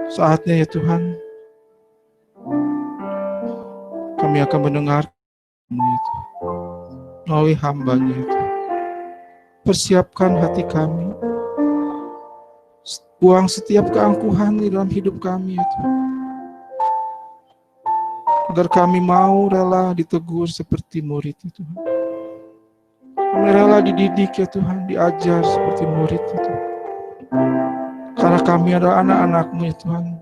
Saatnya ya Tuhan, kami akan mendengar melalui hamba-Nya itu. Persiapkan hati kami, buang setiap keangkuhan di dalam hidup kami itu, agar kami mau rela ditegur seperti murid itu. Kami rela dididik ya Tuhan, diajar seperti murid itu. Karena kami adalah anak-anak-Mu ya Tuhan.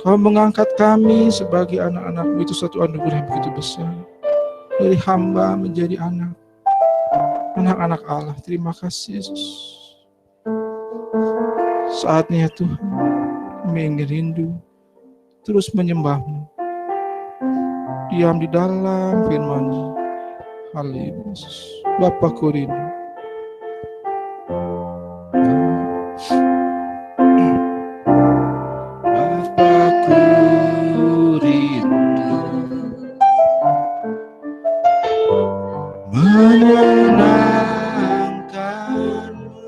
Kau mengangkat kami sebagai anak-anak-Mu, itu satu anugerah yang begitu besar. Dari hamba menjadi anak-anak Allah. Terima kasih Yesus. Saatnya Tuhan, kami ingin rindu terus menyembah-Mu, diam di dalam firman-Mu. Haleluya Yesus. Bapakku rindu. Bapakku rindu menyenangkan-Mu.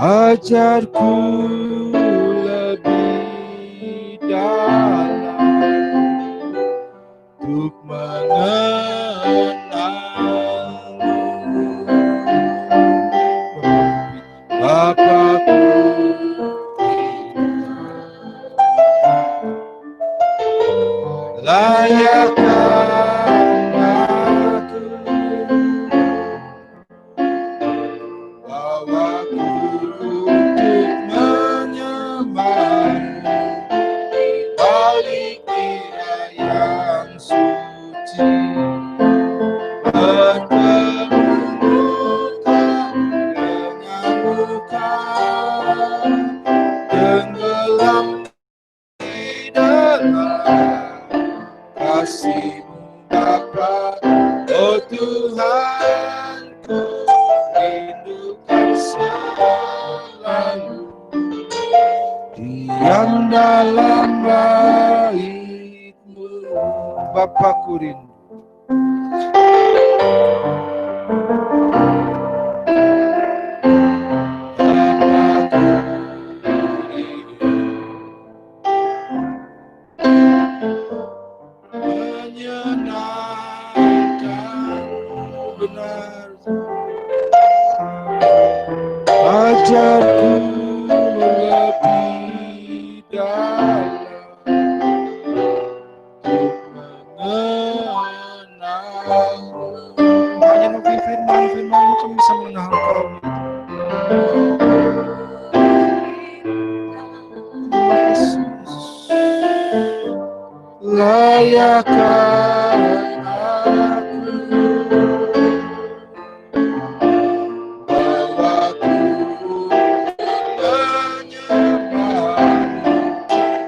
Ajarku lebih dalam untuk mengenal-Mu. Bapakku, layakkan aku, bawaku untuk menyembah-Mu di balik tirai yang suci. Bertemu muka dengan muka, tenggelam di dalam kasih-Mu Bapa. Oh Tuhan, ku rindukan selalu diam dalam bait-Mu. Bapakku rindu. Menyenangkan benar, ajarku lebih dalam untuk mengenal-Mu. Hanya melalui firman-Mu kami bisa mengenal Kau. Terima kasih Yesus. Layakkan aku, bawaku menyembah-Mu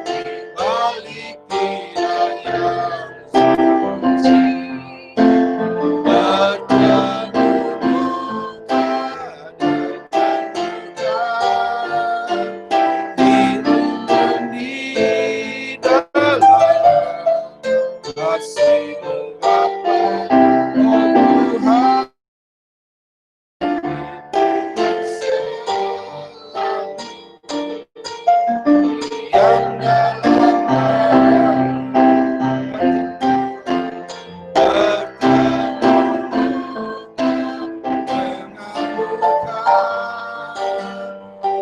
di balik tirai yang suci. Bertemu muka dengan muka, dirundung di dalam kasih-Mu Bapa. Oh Tuhan, yang dalam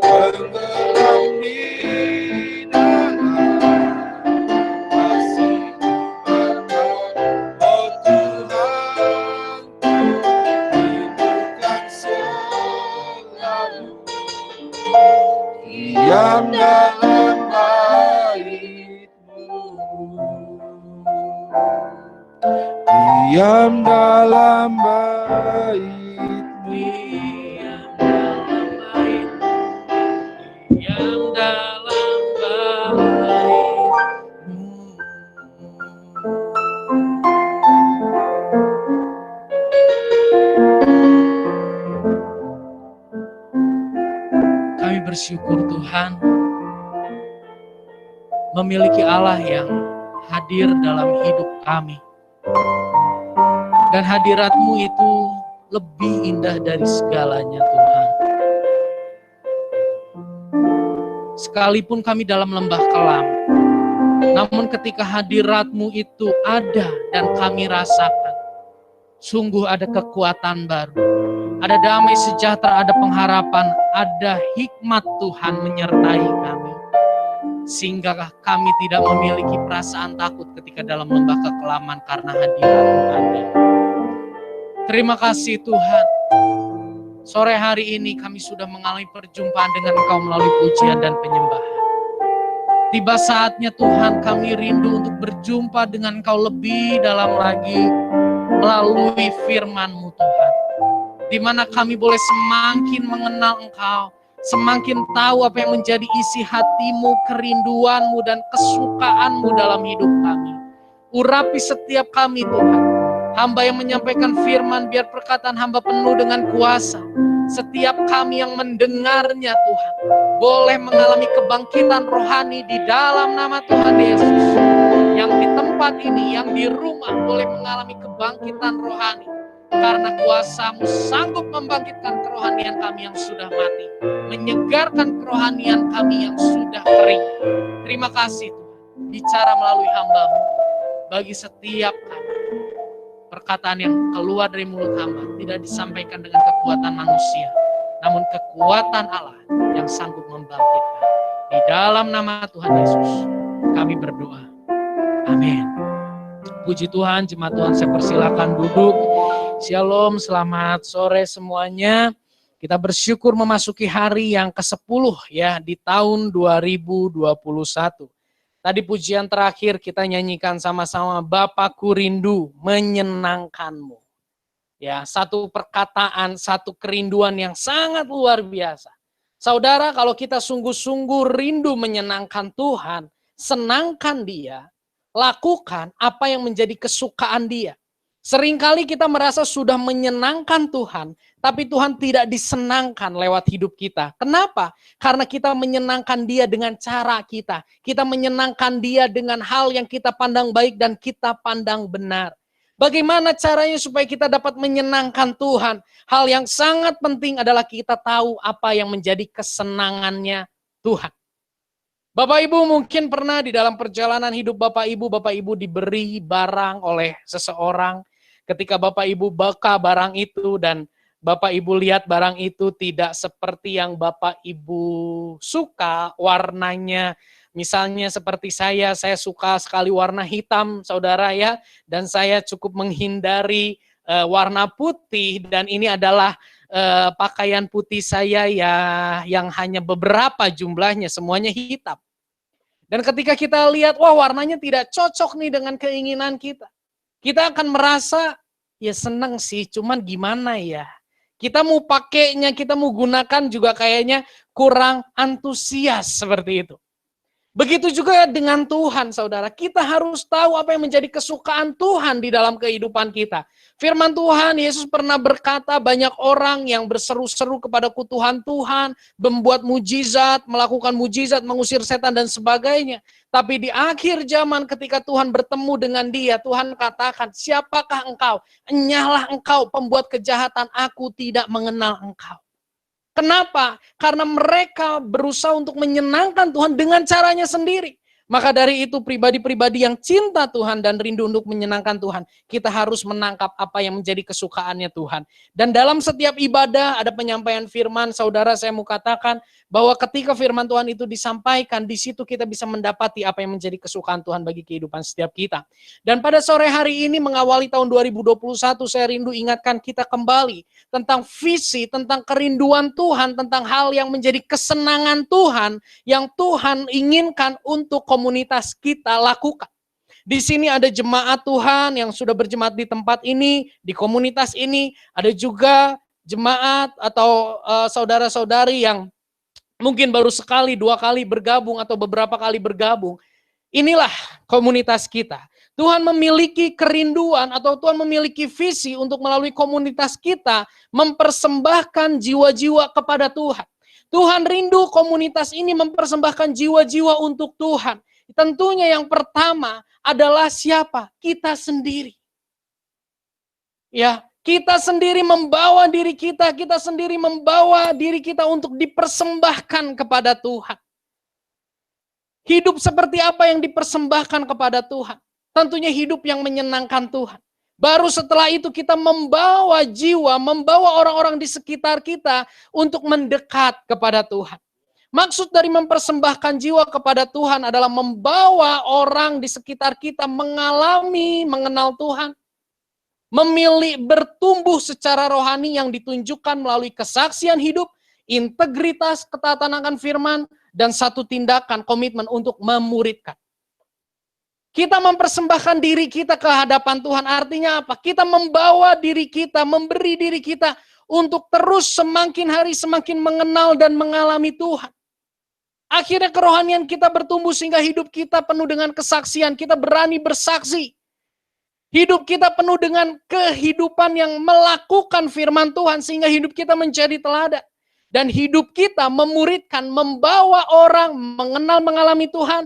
tenggelam di dalam kasih-Mu Bapa. Oh Tuhan, rindukan selalu diam dalam bait-Mu, diam dalam bait-Mu, Yang dalam bait-Mu. Kami bersyukur Tuhan memiliki Allah yang hadir dalam hidup kami. Dan hadirat-Mu itu lebih indah dari segalanya Tuhan. sekalipun kami dalam lembah kelam, namun ketika hadirat-Mu itu ada dan kami rasakan, sungguh ada kekuatan baru, ada damai sejahtera, ada pengharapan, ada hikmat Tuhan menyertai kami. Sehingga kami tidak memiliki perasaan takut ketika dalam lembah kekelaman karena hadirat-Mu ada. Terima kasih Tuhan. Sore hari ini kami sudah mengalami perjumpaan dengan Engkau melalui pujian dan penyembahan. Tiba saatnya Tuhan kami rindu untuk berjumpa dengan Engkau lebih dalam lagi melalui firman-Mu Tuhan. Di mana kami boleh semakin mengenal Engkau, semakin tahu apa yang menjadi isi hati-Mu, kerinduan-Mu dan kesukaan-Mu dalam hidup kami. Urapi setiap kami Tuhan. Hamba yang menyampaikan firman, biar perkataan hamba penuh dengan kuasa. Setiap kami yang mendengarnya Tuhan, boleh mengalami kebangkitan rohani di dalam nama Tuhan Yesus. Yang di tempat ini, yang di rumah, boleh mengalami kebangkitan rohani. Karena kuasa-Mu sanggup membangkitkan kerohanian kami yang sudah mati, menyegarkan kerohanian kami yang sudah kering. Terima kasih Tuhan, bicara melalui hamba-Mu bagi setiap kami. Perkataan yang keluar dari mulut hamba tidak disampaikan dengan kekuatan manusia, namun kekuatan Allah yang sanggup membangkitkan. Di dalam nama Tuhan Yesus kami berdoa. Amin. Puji Tuhan, jemaat Tuhan, saya persilakan duduk. Shalom, selamat sore semuanya. Kita bersyukur memasuki hari yang ke-10 ya di tahun 2021. Tadi pujian terakhir kita nyanyikan sama-sama, Bapakku rindu menyenangkan-Mu. Ya, satu perkataan, satu kerinduan yang sangat luar biasa. Saudara, kalau kita sungguh-sungguh rindu menyenangkan Tuhan, senangkan Dia, lakukan apa yang menjadi kesukaan Dia. Seringkali kita merasa sudah menyenangkan Tuhan, tapi Tuhan tidak disenangkan lewat hidup kita. Kenapa? Karena kita menyenangkan Dia dengan cara kita. Kita menyenangkan Dia dengan hal yang kita pandang baik dan kita pandang benar. Bagaimana caranya supaya kita dapat menyenangkan Tuhan? Hal yang sangat penting adalah kita tahu apa yang menjadi kesenangannya Tuhan. Bapak Ibu mungkin pernah di dalam perjalanan hidup Bapak Ibu diberi barang oleh seseorang. Ketika Bapak Ibu buka barang itu dan Bapak Ibu lihat barang itu tidak seperti yang Bapak Ibu suka warnanya. Misalnya seperti saya suka sekali warna hitam, saudara ya. Dan saya cukup menghindari warna putih dan ini adalah pakaian putih saya ya yang hanya beberapa jumlahnya, semuanya hitam. Dan ketika kita lihat, wah warnanya tidak cocok nih dengan keinginan kita. Kita akan merasa, ya senang sih, cuman gimana ya. Kita mau pakainya, kita mau gunakan juga kayaknya kurang antusias seperti itu. Begitu juga dengan Tuhan, saudara. Kita harus tahu apa yang menjadi kesukaan Tuhan di dalam kehidupan kita. Firman Tuhan, Yesus pernah berkata, banyak orang yang berseru-seru kepadaku Tuhan, membuat mujizat, melakukan mujizat, mengusir setan dan sebagainya. Tapi di akhir zaman ketika Tuhan bertemu dengan dia, Tuhan katakan, siapakah engkau? Enyahlah engkau pembuat kejahatan, aku tidak mengenal engkau. Kenapa? Karena mereka berusaha untuk menyenangkan Tuhan dengan caranya sendiri. Maka dari itu pribadi-pribadi yang cinta Tuhan dan rindu untuk menyenangkan Tuhan, kita harus menangkap apa yang menjadi kesukaannya Tuhan. Dan dalam setiap ibadah ada penyampaian firman, saudara saya mau katakan bahwa ketika firman Tuhan itu disampaikan, di situ kita bisa mendapati apa yang menjadi kesukaan Tuhan bagi kehidupan setiap kita. Dan pada sore hari ini mengawali tahun 2021, saya rindu ingatkan kita kembali tentang visi, tentang kerinduan Tuhan, tentang hal yang menjadi kesenangan Tuhan, yang Tuhan inginkan untuk komunitas kita lakukan. Di sini ada jemaat Tuhan yang sudah berjemaat di tempat ini, di komunitas ini. Ada juga jemaat atau saudara-saudari yang mungkin baru sekali, 2 kali bergabung atau beberapa kali bergabung. Inilah komunitas kita. Tuhan memiliki kerinduan atau Tuhan memiliki visi untuk melalui komunitas kita mempersembahkan jiwa-jiwa kepada Tuhan. Tuhan rindu komunitas ini mempersembahkan jiwa-jiwa untuk Tuhan. Tentunya yang pertama adalah siapa? Kita sendiri. Ya, kita sendiri membawa diri kita sendiri membawa diri kita untuk dipersembahkan kepada Tuhan. Hidup seperti apa yang dipersembahkan kepada Tuhan? Tentunya hidup yang menyenangkan Tuhan. Baru setelah itu kita membawa jiwa, membawa orang-orang di sekitar kita untuk mendekat kepada Tuhan. Maksud dari mempersembahkan jiwa kepada Tuhan adalah membawa orang di sekitar kita mengalami, mengenal Tuhan. Memilih bertumbuh secara rohani yang ditunjukkan melalui kesaksian hidup, integritas, ketaatan akan firman, dan satu tindakan komitmen untuk memuridkan. Kita mempersembahkan diri kita ke hadapan Tuhan, artinya apa? Kita membawa diri kita, memberi diri kita untuk terus semakin hari semakin mengenal dan mengalami Tuhan. Akhirnya kerohanian kita bertumbuh sehingga hidup kita penuh dengan kesaksian, kita berani bersaksi. Hidup kita penuh dengan kehidupan yang melakukan firman Tuhan sehingga hidup kita menjadi teladan. Dan hidup kita memuridkan, membawa orang mengenal mengalami Tuhan,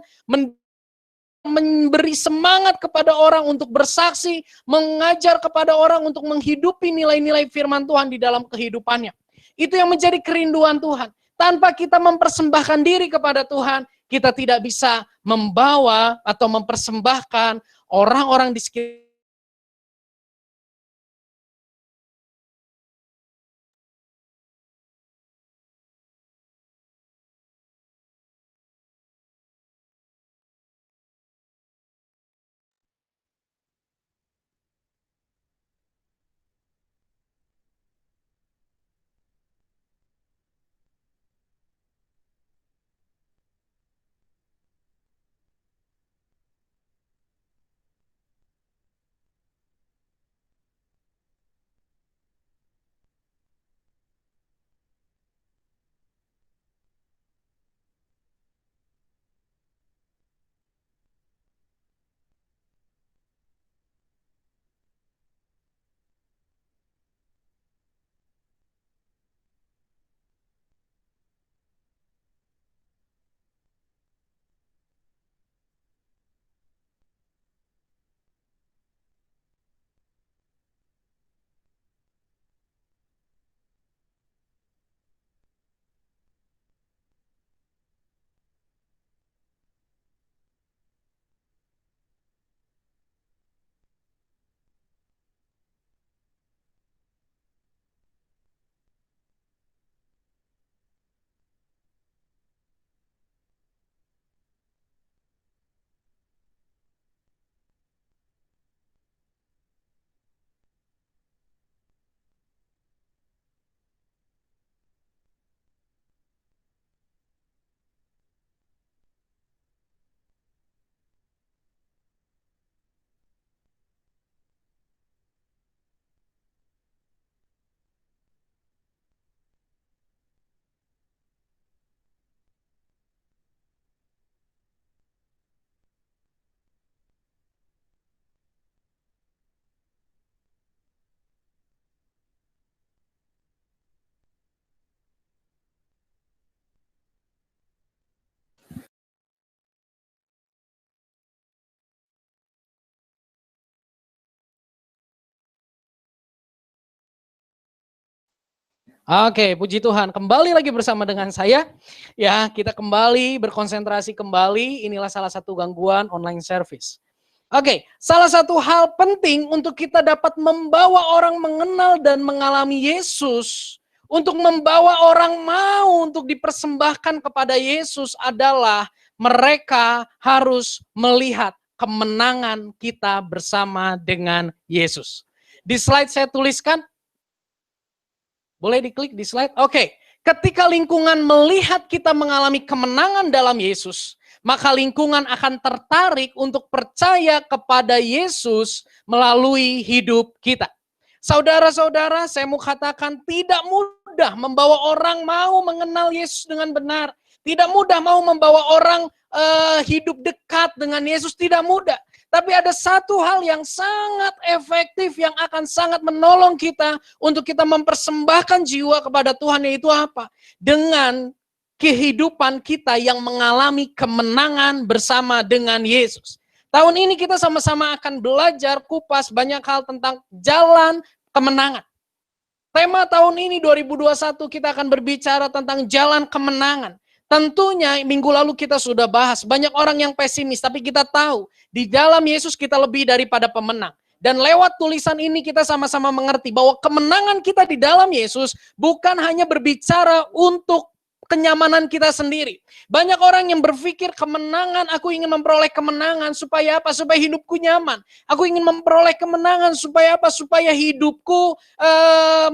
memberi semangat kepada orang untuk bersaksi, mengajar kepada orang untuk menghidupi nilai-nilai firman Tuhan di dalam kehidupannya. Itu yang menjadi kerinduan Tuhan. Tanpa kita mempersembahkan diri kepada Tuhan, kita tidak bisa membawa atau mempersembahkan orang-orang di sekitar. Oke, puji Tuhan. Kembali lagi bersama dengan saya. Ya, kita kembali berkonsentrasi kembali. Inilah salah satu gangguan online service. Oke, salah satu hal penting untuk kita dapat membawa orang mengenal dan mengalami Yesus, untuk membawa orang mau untuk dipersembahkan kepada Yesus adalah mereka harus melihat kemenangan kita bersama dengan Yesus. Di slide saya tuliskan, boleh diklik di slide? Oke, ketika lingkungan melihat kita mengalami kemenangan dalam Yesus, maka lingkungan akan tertarik untuk percaya kepada Yesus melalui hidup kita. Saudara-saudara, saya mau katakan tidak mudah membawa orang mau mengenal Yesus dengan benar. Tidak mudah mau membawa orang hidup dekat dengan Yesus, tidak mudah. Tapi ada satu hal yang sangat efektif yang akan sangat menolong kita untuk kita mempersembahkan jiwa kepada Tuhan, yaitu apa? Dengan kehidupan kita yang mengalami kemenangan bersama dengan Yesus. Tahun ini kita sama-sama akan belajar kupas banyak hal tentang jalan kemenangan. Tema tahun ini 2021 kita akan berbicara tentang jalan kemenangan. Tentunya minggu lalu kita sudah bahas, banyak orang yang pesimis, tapi kita tahu di dalam Yesus kita lebih daripada pemenang. Dan lewat tulisan ini kita sama-sama mengerti bahwa kemenangan kita di dalam Yesus bukan hanya berbicara untuk kenyamanan kita sendiri. Banyak orang yang berpikir kemenangan, aku ingin memperoleh kemenangan supaya apa? Supaya hidupku nyaman. Aku ingin memperoleh kemenangan supaya apa? Supaya hidupku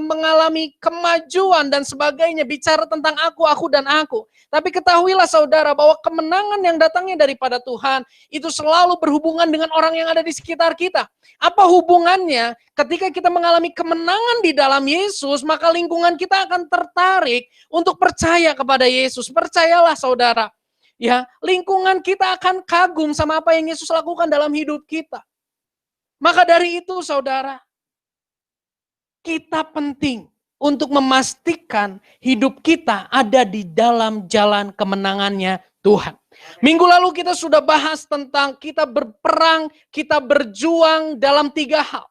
mengalami kemajuan dan sebagainya. Bicara tentang aku dan aku. Tapi ketahuilah saudara bahwa kemenangan yang datangnya daripada Tuhan itu selalu berhubungan dengan orang yang ada di sekitar kita. Apa hubungannya? Ketika kita mengalami kemenangan di dalam Yesus, maka lingkungan kita akan tertarik untuk percaya kepada Yesus. Percayalah saudara, ya, lingkungan kita akan kagum sama apa yang Yesus lakukan dalam hidup kita. Maka dari itu saudara, kita penting untuk memastikan hidup kita ada di dalam jalan kemenangannya Tuhan. Minggu lalu kita sudah bahas tentang kita berperang, kita berjuang dalam 3 hal.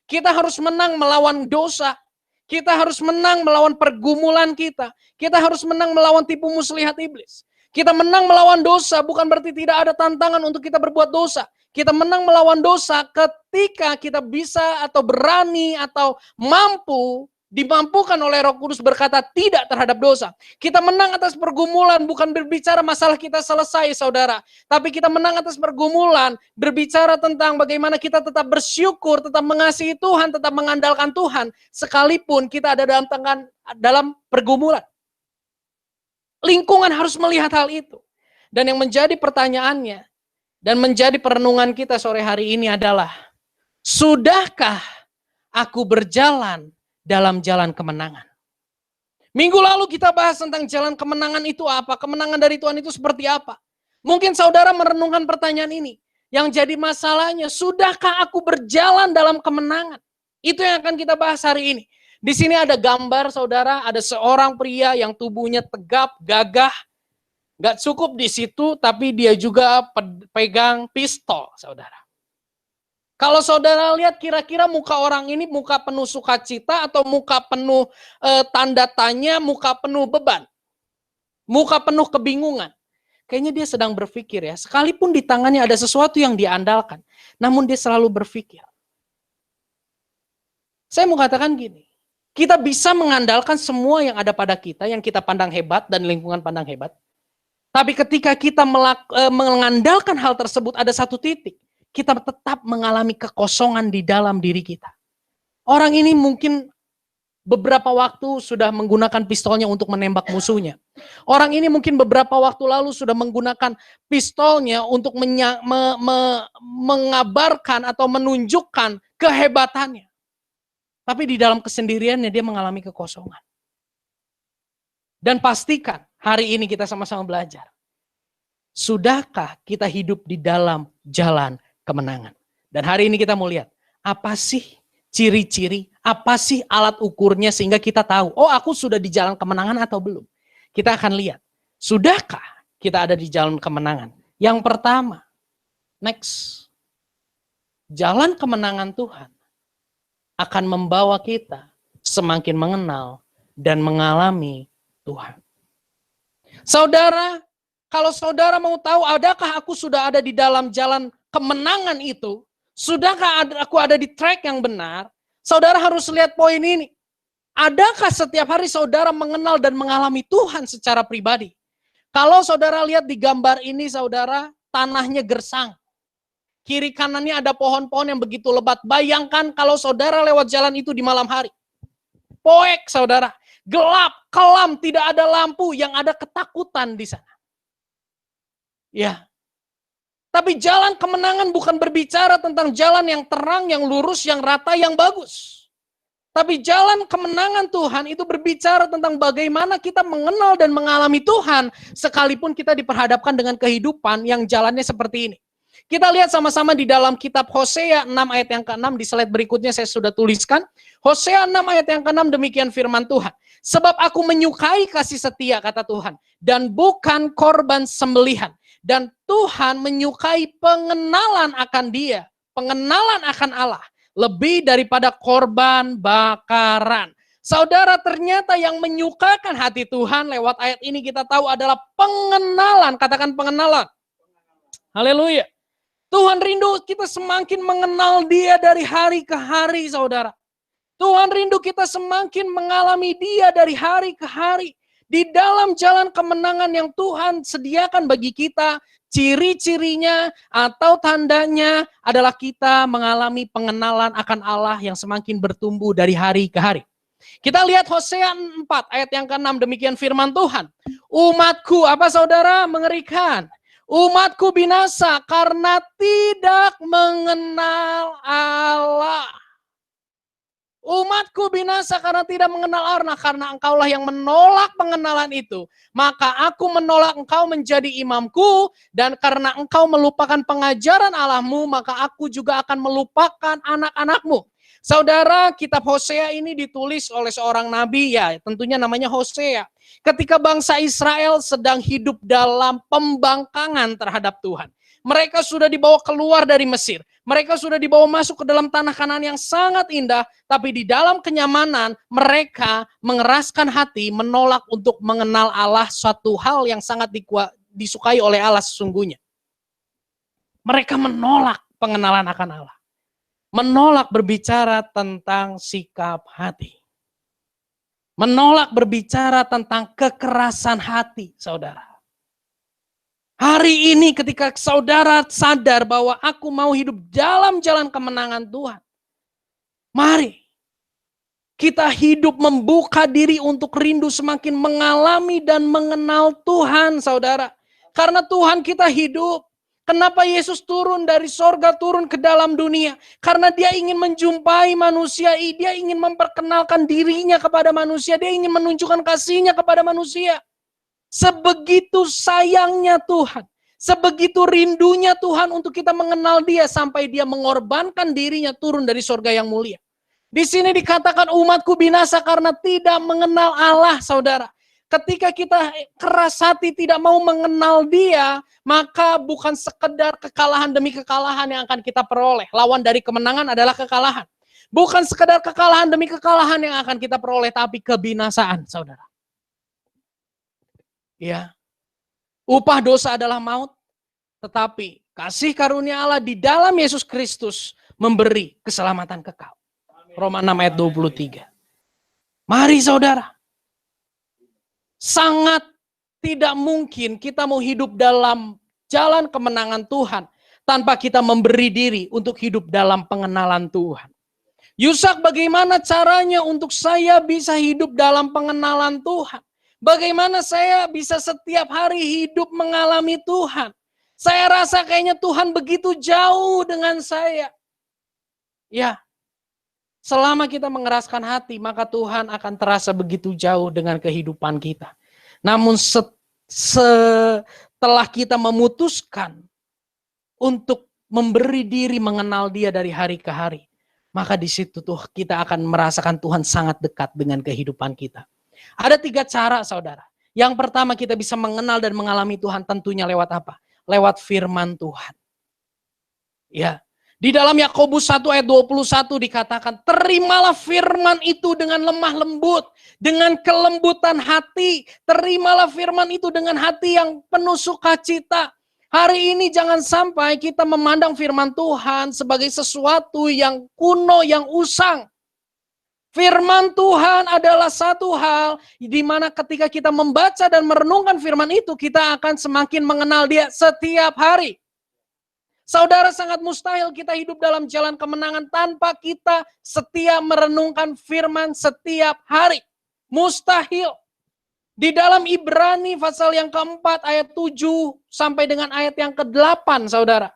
Kita harus menang melawan dosa. Kita harus menang melawan pergumulan kita. Kita harus menang melawan tipu muslihat iblis. Kita menang melawan dosa bukan berarti tidak ada tantangan untuk kita berbuat dosa. Kita menang melawan dosa ketika kita bisa atau berani atau mampu dimampukan oleh Roh Kudus berkata tidak terhadap dosa. Kita menang atas pergumulan bukan berbicara masalah kita selesai saudara. Tapi kita menang atas pergumulan berbicara tentang bagaimana kita tetap bersyukur, tetap mengasihi Tuhan, tetap mengandalkan Tuhan. Sekalipun kita ada dalam pergumulan. Lingkungan harus melihat hal itu. Dan yang menjadi pertanyaannya dan menjadi perenungan kita sore hari ini adalah, sudahkah aku berjalan dalam jalan kemenangan? Minggu lalu kita bahas tentang jalan kemenangan itu apa, kemenangan dari Tuhan itu seperti apa. Mungkin saudara merenungkan pertanyaan ini. Yang jadi masalahnya, sudahkah aku berjalan dalam kemenangan? Itu yang akan kita bahas hari ini. Di sini ada gambar saudara, ada seorang pria yang tubuhnya tegap, gagah. Gak cukup di situ, tapi dia juga pegang pistol saudara. Kalau saudara lihat kira-kira muka orang ini muka penuh sukacita atau muka penuh tanda tanya, muka penuh beban. Muka penuh kebingungan. Kayaknya dia sedang berpikir ya, sekalipun di tangannya ada sesuatu yang diandalkan, namun dia selalu berpikir. Saya mau katakan gini, kita bisa mengandalkan semua yang ada pada kita, yang kita pandang hebat dan lingkungan pandang hebat. Tapi ketika kita mengandalkan hal tersebut ada satu titik, kita tetap mengalami kekosongan di dalam diri kita. Orang ini mungkin beberapa waktu sudah menggunakan pistolnya untuk menembak musuhnya. Orang ini mungkin beberapa waktu lalu sudah menggunakan pistolnya untuk mengabarkan atau menunjukkan kehebatannya. Tapi di dalam kesendiriannya dia mengalami kekosongan. Dan pastikan hari ini kita sama-sama belajar. Sudahkah kita hidup di dalam jalan kemenangan? Dan hari ini kita mau lihat, apa sih ciri-ciri, apa sih alat ukurnya sehingga kita tahu, oh aku sudah di jalan kemenangan atau belum. Kita akan lihat, sudahkah kita ada di jalan kemenangan? Yang pertama, next, jalan kemenangan Tuhan akan membawa kita semakin mengenal dan mengalami Tuhan. Saudara, kalau saudara mau tahu, adakah aku sudah ada di dalam jalan kemenangan itu, sudahkah aku ada di track yang benar, saudara harus lihat poin ini. Adakah setiap hari saudara mengenal dan mengalami Tuhan secara pribadi? Kalau saudara lihat di gambar ini saudara, tanahnya gersang. Kiri kanannya ada pohon-pohon yang begitu lebat. Bayangkan kalau saudara lewat jalan itu di malam hari. Poek saudara, gelap, kelam, tidak ada lampu, yang ada ketakutan di sana. Ya. Tapi jalan kemenangan bukan berbicara tentang jalan yang terang, yang lurus, yang rata, yang bagus. Tapi jalan kemenangan Tuhan itu berbicara tentang bagaimana kita mengenal dan mengalami Tuhan sekalipun kita diperhadapkan dengan kehidupan yang jalannya seperti ini. Kita lihat sama-sama di dalam kitab Hosea 6 ayat yang ke-6, di slide berikutnya saya sudah tuliskan. Hosea 6 ayat yang ke-6 demikian firman Tuhan. Sebab aku menyukai kasih setia, kata Tuhan, dan bukan korban sembelihan. Dan Tuhan menyukai pengenalan akan Dia, pengenalan akan Allah, lebih daripada korban bakaran. Saudara, ternyata yang menyukakan hati Tuhan lewat ayat ini kita tahu adalah pengenalan. Katakan pengenalan. Haleluya. Tuhan rindu kita semakin mengenal Dia dari hari ke hari, saudara. Tuhan rindu kita semakin mengalami Dia dari hari ke hari. Di dalam jalan kemenangan yang Tuhan sediakan bagi kita, ciri-cirinya atau tandanya adalah kita mengalami pengenalan akan Allah yang semakin bertumbuh dari hari ke hari. Kita lihat Hosea 4 ayat yang ke-6, demikian firman Tuhan. Umatku, apa saudara? Mengerikan. Umatku binasa karena tidak mengenal Allah. Umatku binasa karena tidak mengenal Allah, karena engkaulah yang menolak pengenalan itu. Maka aku menolak engkau menjadi imamku, dan karena engkau melupakan pengajaran Allahmu, maka aku juga akan melupakan anak-anakmu. Saudara, kitab Hosea ini ditulis oleh seorang nabi, ya tentunya namanya Hosea. Ketika bangsa Israel sedang hidup dalam pembangkangan terhadap Tuhan. Mereka sudah dibawa keluar dari Mesir. Mereka sudah dibawa masuk ke dalam tanah Kanaan yang sangat indah. Tapi di dalam kenyamanan mereka mengeraskan hati menolak untuk mengenal Allah, suatu hal yang sangat disukai oleh Allah sesungguhnya. Mereka menolak pengenalan akan Allah. Menolak berbicara tentang sikap hati. Menolak berbicara tentang kekerasan hati, saudara. Hari ini ketika saudara sadar bahwa aku mau hidup dalam jalan kemenangan Tuhan. Mari kita hidup membuka diri untuk rindu semakin mengalami dan mengenal Tuhan, saudara. Karena Tuhan kita hidup. Kenapa Yesus turun dari sorga, turun ke dalam dunia? Karena Dia ingin menjumpai manusia, Dia ingin memperkenalkan dirinya kepada manusia, Dia ingin menunjukkan kasih-Nya kepada manusia. Sebegitu sayangnya Tuhan, sebegitu rindunya Tuhan untuk kita mengenal Dia, sampai Dia mengorbankan dirinya turun dari sorga yang mulia. Di sini dikatakan umatku binasa karena tidak mengenal Allah, saudara. Ketika kita keras hati tidak mau mengenal Dia, maka bukan sekedar kekalahan demi kekalahan yang akan kita peroleh. Lawan dari kemenangan adalah kekalahan. Bukan sekedar kekalahan demi kekalahan yang akan kita peroleh, tapi kebinasaan, saudara. Ya, upah dosa adalah maut, tetapi kasih karunia Allah di dalam Yesus Kristus memberi keselamatan kekal. Roma 6 ayat 23. Mari saudara, sangat tidak mungkin kita mau hidup dalam jalan kemenangan Tuhan tanpa kita memberi diri untuk hidup dalam pengenalan Tuhan. Yusak, bagaimana caranya untuk saya bisa hidup dalam pengenalan Tuhan? Bagaimana saya bisa setiap hari hidup mengalami Tuhan? Saya rasa kayaknya Tuhan begitu jauh dengan saya. Ya, selama kita mengeraskan hati, maka Tuhan akan terasa begitu jauh dengan kehidupan kita. Namun setelah kita memutuskan untuk memberi diri mengenal Dia dari hari ke hari, maka di situ tuh kita akan merasakan Tuhan sangat dekat dengan kehidupan kita. Ada 3 cara, saudara. Yang pertama, kita bisa mengenal dan mengalami Tuhan tentunya lewat apa? Lewat firman Tuhan. Ya. Di dalam Yakobus 1 ayat 21 dikatakan, terimalah firman itu dengan lemah lembut, dengan kelembutan hati. Terimalah firman itu dengan hati yang penuh sukacita. Hari ini jangan sampai kita memandang firman Tuhan sebagai sesuatu yang kuno, yang usang. Firman Tuhan adalah satu hal di mana ketika kita membaca dan merenungkan firman itu, kita akan semakin mengenal Dia setiap hari. Saudara, sangat mustahil kita hidup dalam jalan kemenangan tanpa kita setia merenungkan firman setiap hari. Mustahil. Di dalam Ibrani pasal yang keempat ayat 7 sampai dengan ayat yang ke-8, saudara.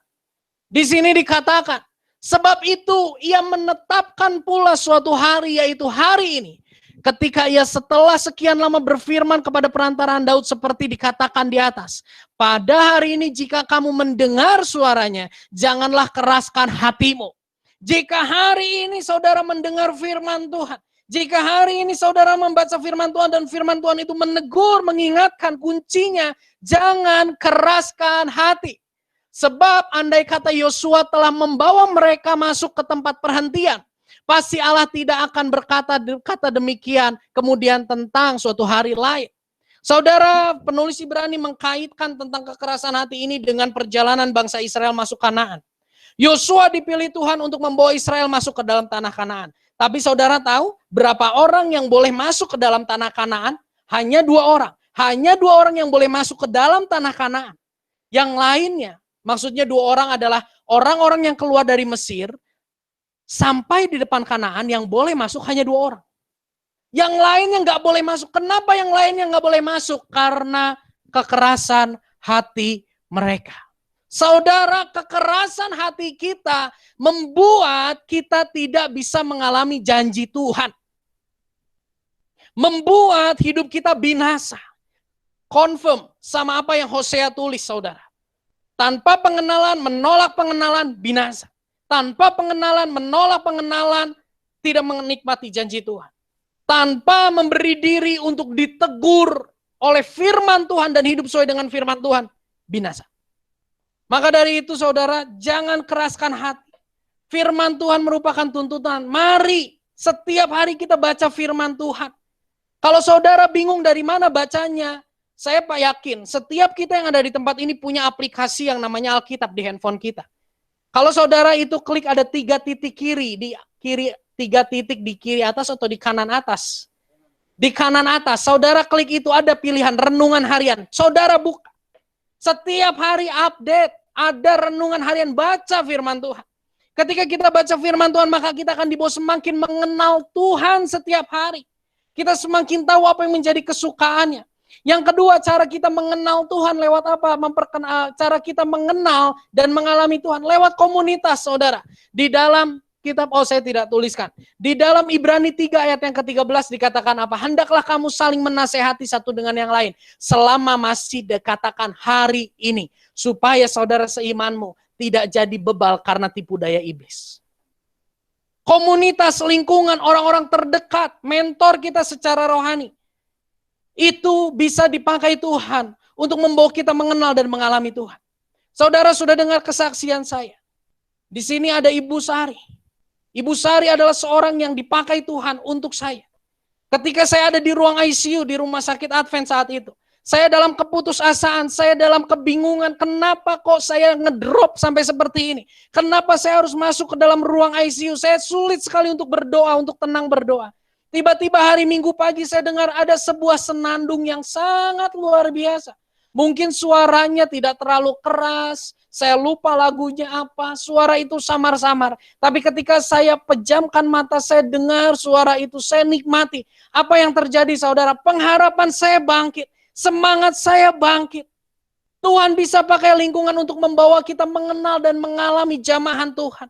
Di sini dikatakan, sebab itu ia menetapkan pula suatu hari, yaitu hari ini. Ketika ia setelah sekian lama berfirman kepada perantaraan Daud seperti dikatakan di atas. Pada hari ini jika kamu mendengar suaranya, janganlah keraskan hatimu. Jika hari ini saudara mendengar firman Tuhan, jika hari ini saudara membaca firman Tuhan dan firman Tuhan itu menegur, mengingatkan, kuncinya jangan keraskan hati. Sebab andai kata Yosua telah membawa mereka masuk ke tempat perhentian, Pasti Allah tidak akan berkata demikian kemudian tentang suatu hari lain. Saudara, penulis Ibrani mengkaitkan tentang kekerasan hati ini dengan perjalanan bangsa Israel masuk Kanaan. Yosua dipilih Tuhan untuk membawa Israel masuk ke dalam tanah Kanaan. Tapi saudara tahu berapa orang yang boleh masuk ke dalam tanah Kanaan? Hanya 2 orang. Hanya 2 orang yang boleh masuk ke dalam tanah Kanaan. Yang lainnya, maksudnya 2 orang adalah orang-orang yang keluar dari Mesir, sampai di depan Kanaan yang boleh masuk hanya 2 orang. Yang lainnya nggak boleh masuk. Kenapa yang lainnya nggak boleh masuk? Karena kekerasan hati mereka. Saudara, kekerasan hati kita membuat kita tidak bisa mengalami janji Tuhan. Membuat hidup kita binasa. Confirm sama apa yang Hosea tulis, saudara. Tanpa pengenalan, menolak pengenalan, binasa. Tanpa pengenalan, menolak pengenalan, tidak menikmati janji Tuhan. Tanpa memberi diri untuk ditegur oleh firman Tuhan dan hidup sesuai dengan firman Tuhan, binasa. Maka dari itu saudara, jangan keraskan hati. Firman Tuhan merupakan tuntutan. Mari setiap hari kita baca firman Tuhan. Kalau saudara bingung dari mana bacanya, saya yakin setiap kita yang ada di tempat ini punya aplikasi yang namanya Alkitab di handphone kita. Kalau saudara itu klik ada 3 titik kiri, di kiri 3 titik di kiri atas atau di kanan atas. Di kanan atas, saudara klik itu ada pilihan renungan harian. Saudara buka. Setiap hari update, ada renungan harian, baca firman Tuhan. Ketika kita baca firman Tuhan, maka kita akan dibawa semakin mengenal Tuhan setiap hari. Kita semakin tahu apa yang menjadi kesukaannya. Yang kedua, cara kita mengenal Tuhan lewat apa? Cara kita mengenal dan mengalami Tuhan lewat komunitas, saudara. Di dalam kitab, saya tidak tuliskan. Di dalam Ibrani 3 ayat yang ke-13 dikatakan apa? Hendaklah kamu saling menasehati satu dengan yang lain selama masih dikatakan hari ini, supaya saudara seimanmu tidak jadi bebal karena tipu daya iblis. Komunitas, lingkungan, orang-orang terdekat, mentor kita secara rohani, itu bisa dipakai Tuhan untuk membawa kita mengenal dan mengalami Tuhan. Saudara sudah dengar kesaksian saya. Di sini ada Ibu Sari. Ibu Sari adalah seorang yang dipakai Tuhan untuk saya. Ketika saya ada di ruang ICU di rumah sakit Advent saat itu, saya dalam keputusasaan, saya dalam kebingungan, kenapa kok saya ngedrop sampai seperti ini? Kenapa saya harus masuk ke dalam ruang ICU? Saya sulit sekali untuk berdoa, untuk tenang berdoa. Tiba-tiba hari Minggu pagi saya dengar ada sebuah senandung yang sangat luar biasa. Mungkin suaranya tidak terlalu keras, saya lupa lagunya apa, suara itu samar-samar. Tapi ketika saya pejamkan mata, saya dengar suara itu, saya nikmati. Apa yang terjadi saudara? Pengharapan saya bangkit, semangat saya bangkit. Tuhan bisa pakai lingkungan untuk membawa kita mengenal dan mengalami jamahan Tuhan.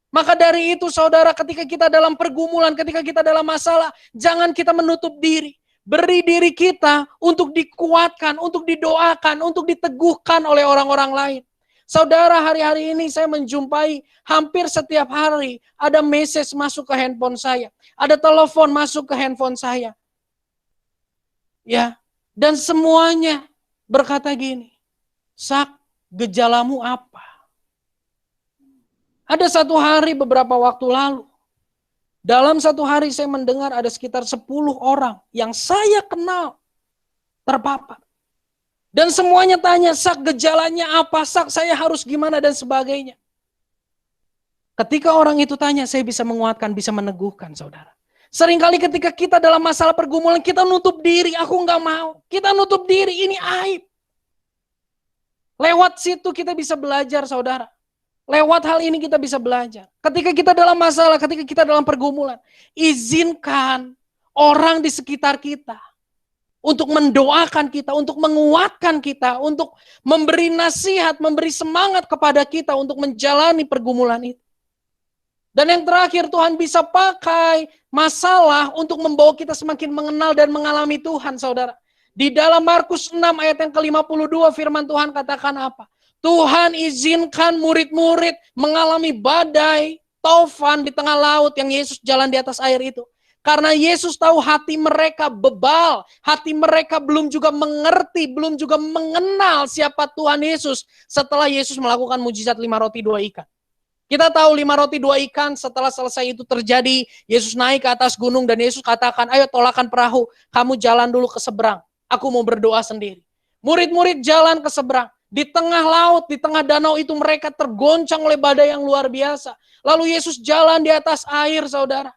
Maka dari itu saudara, ketika kita dalam pergumulan, ketika kita dalam masalah, jangan kita menutup diri. Beri diri kita untuk dikuatkan, untuk didoakan, untuk diteguhkan oleh orang-orang lain. Saudara, hari-hari ini saya menjumpai hampir setiap hari ada message masuk ke handphone saya. Ada telepon masuk ke handphone saya. Ya, dan semuanya berkata gini, Sak, gejalamu apa? Ada satu hari beberapa waktu lalu, dalam satu hari saya mendengar ada sekitar 10 orang yang saya kenal terpapar. Dan semuanya tanya, Sak gejalanya apa, Sak saya harus gimana dan sebagainya. Ketika orang itu tanya, saya bisa menguatkan, bisa meneguhkan saudara. Seringkali ketika kita dalam masalah pergumulan, kita nutup diri, aku nggak mau. Kita nutup diri, ini aib. Lewat situ kita bisa belajar saudara. Lewat hal ini kita bisa belajar. Ketika kita dalam masalah, ketika kita dalam pergumulan, izinkan orang di sekitar kita untuk mendoakan kita, untuk menguatkan kita, untuk memberi nasihat, memberi semangat kepada kita untuk menjalani pergumulan itu. Dan yang terakhir, Tuhan bisa pakai masalah untuk membawa kita semakin mengenal dan mengalami Tuhan, saudara. Di dalam Markus 6 ayat yang ke-52 firman Tuhan katakan apa? Tuhan izinkan murid-murid mengalami badai, taufan di tengah laut yang Yesus jalan di atas air itu. Karena Yesus tahu hati mereka bebal, hati mereka belum juga mengerti, belum juga mengenal siapa Tuhan Yesus setelah Yesus melakukan mujizat 5 roti 2 ikan. Kita tahu 5 roti 2 ikan, setelah selesai itu terjadi, Yesus naik ke atas gunung dan Yesus katakan, ayo tolakan perahu, kamu jalan dulu ke seberang, aku mau berdoa sendiri. Murid-murid jalan ke seberang, di tengah laut, di tengah danau itu mereka tergoncang oleh badai yang luar biasa. Lalu Yesus jalan di atas air, saudara.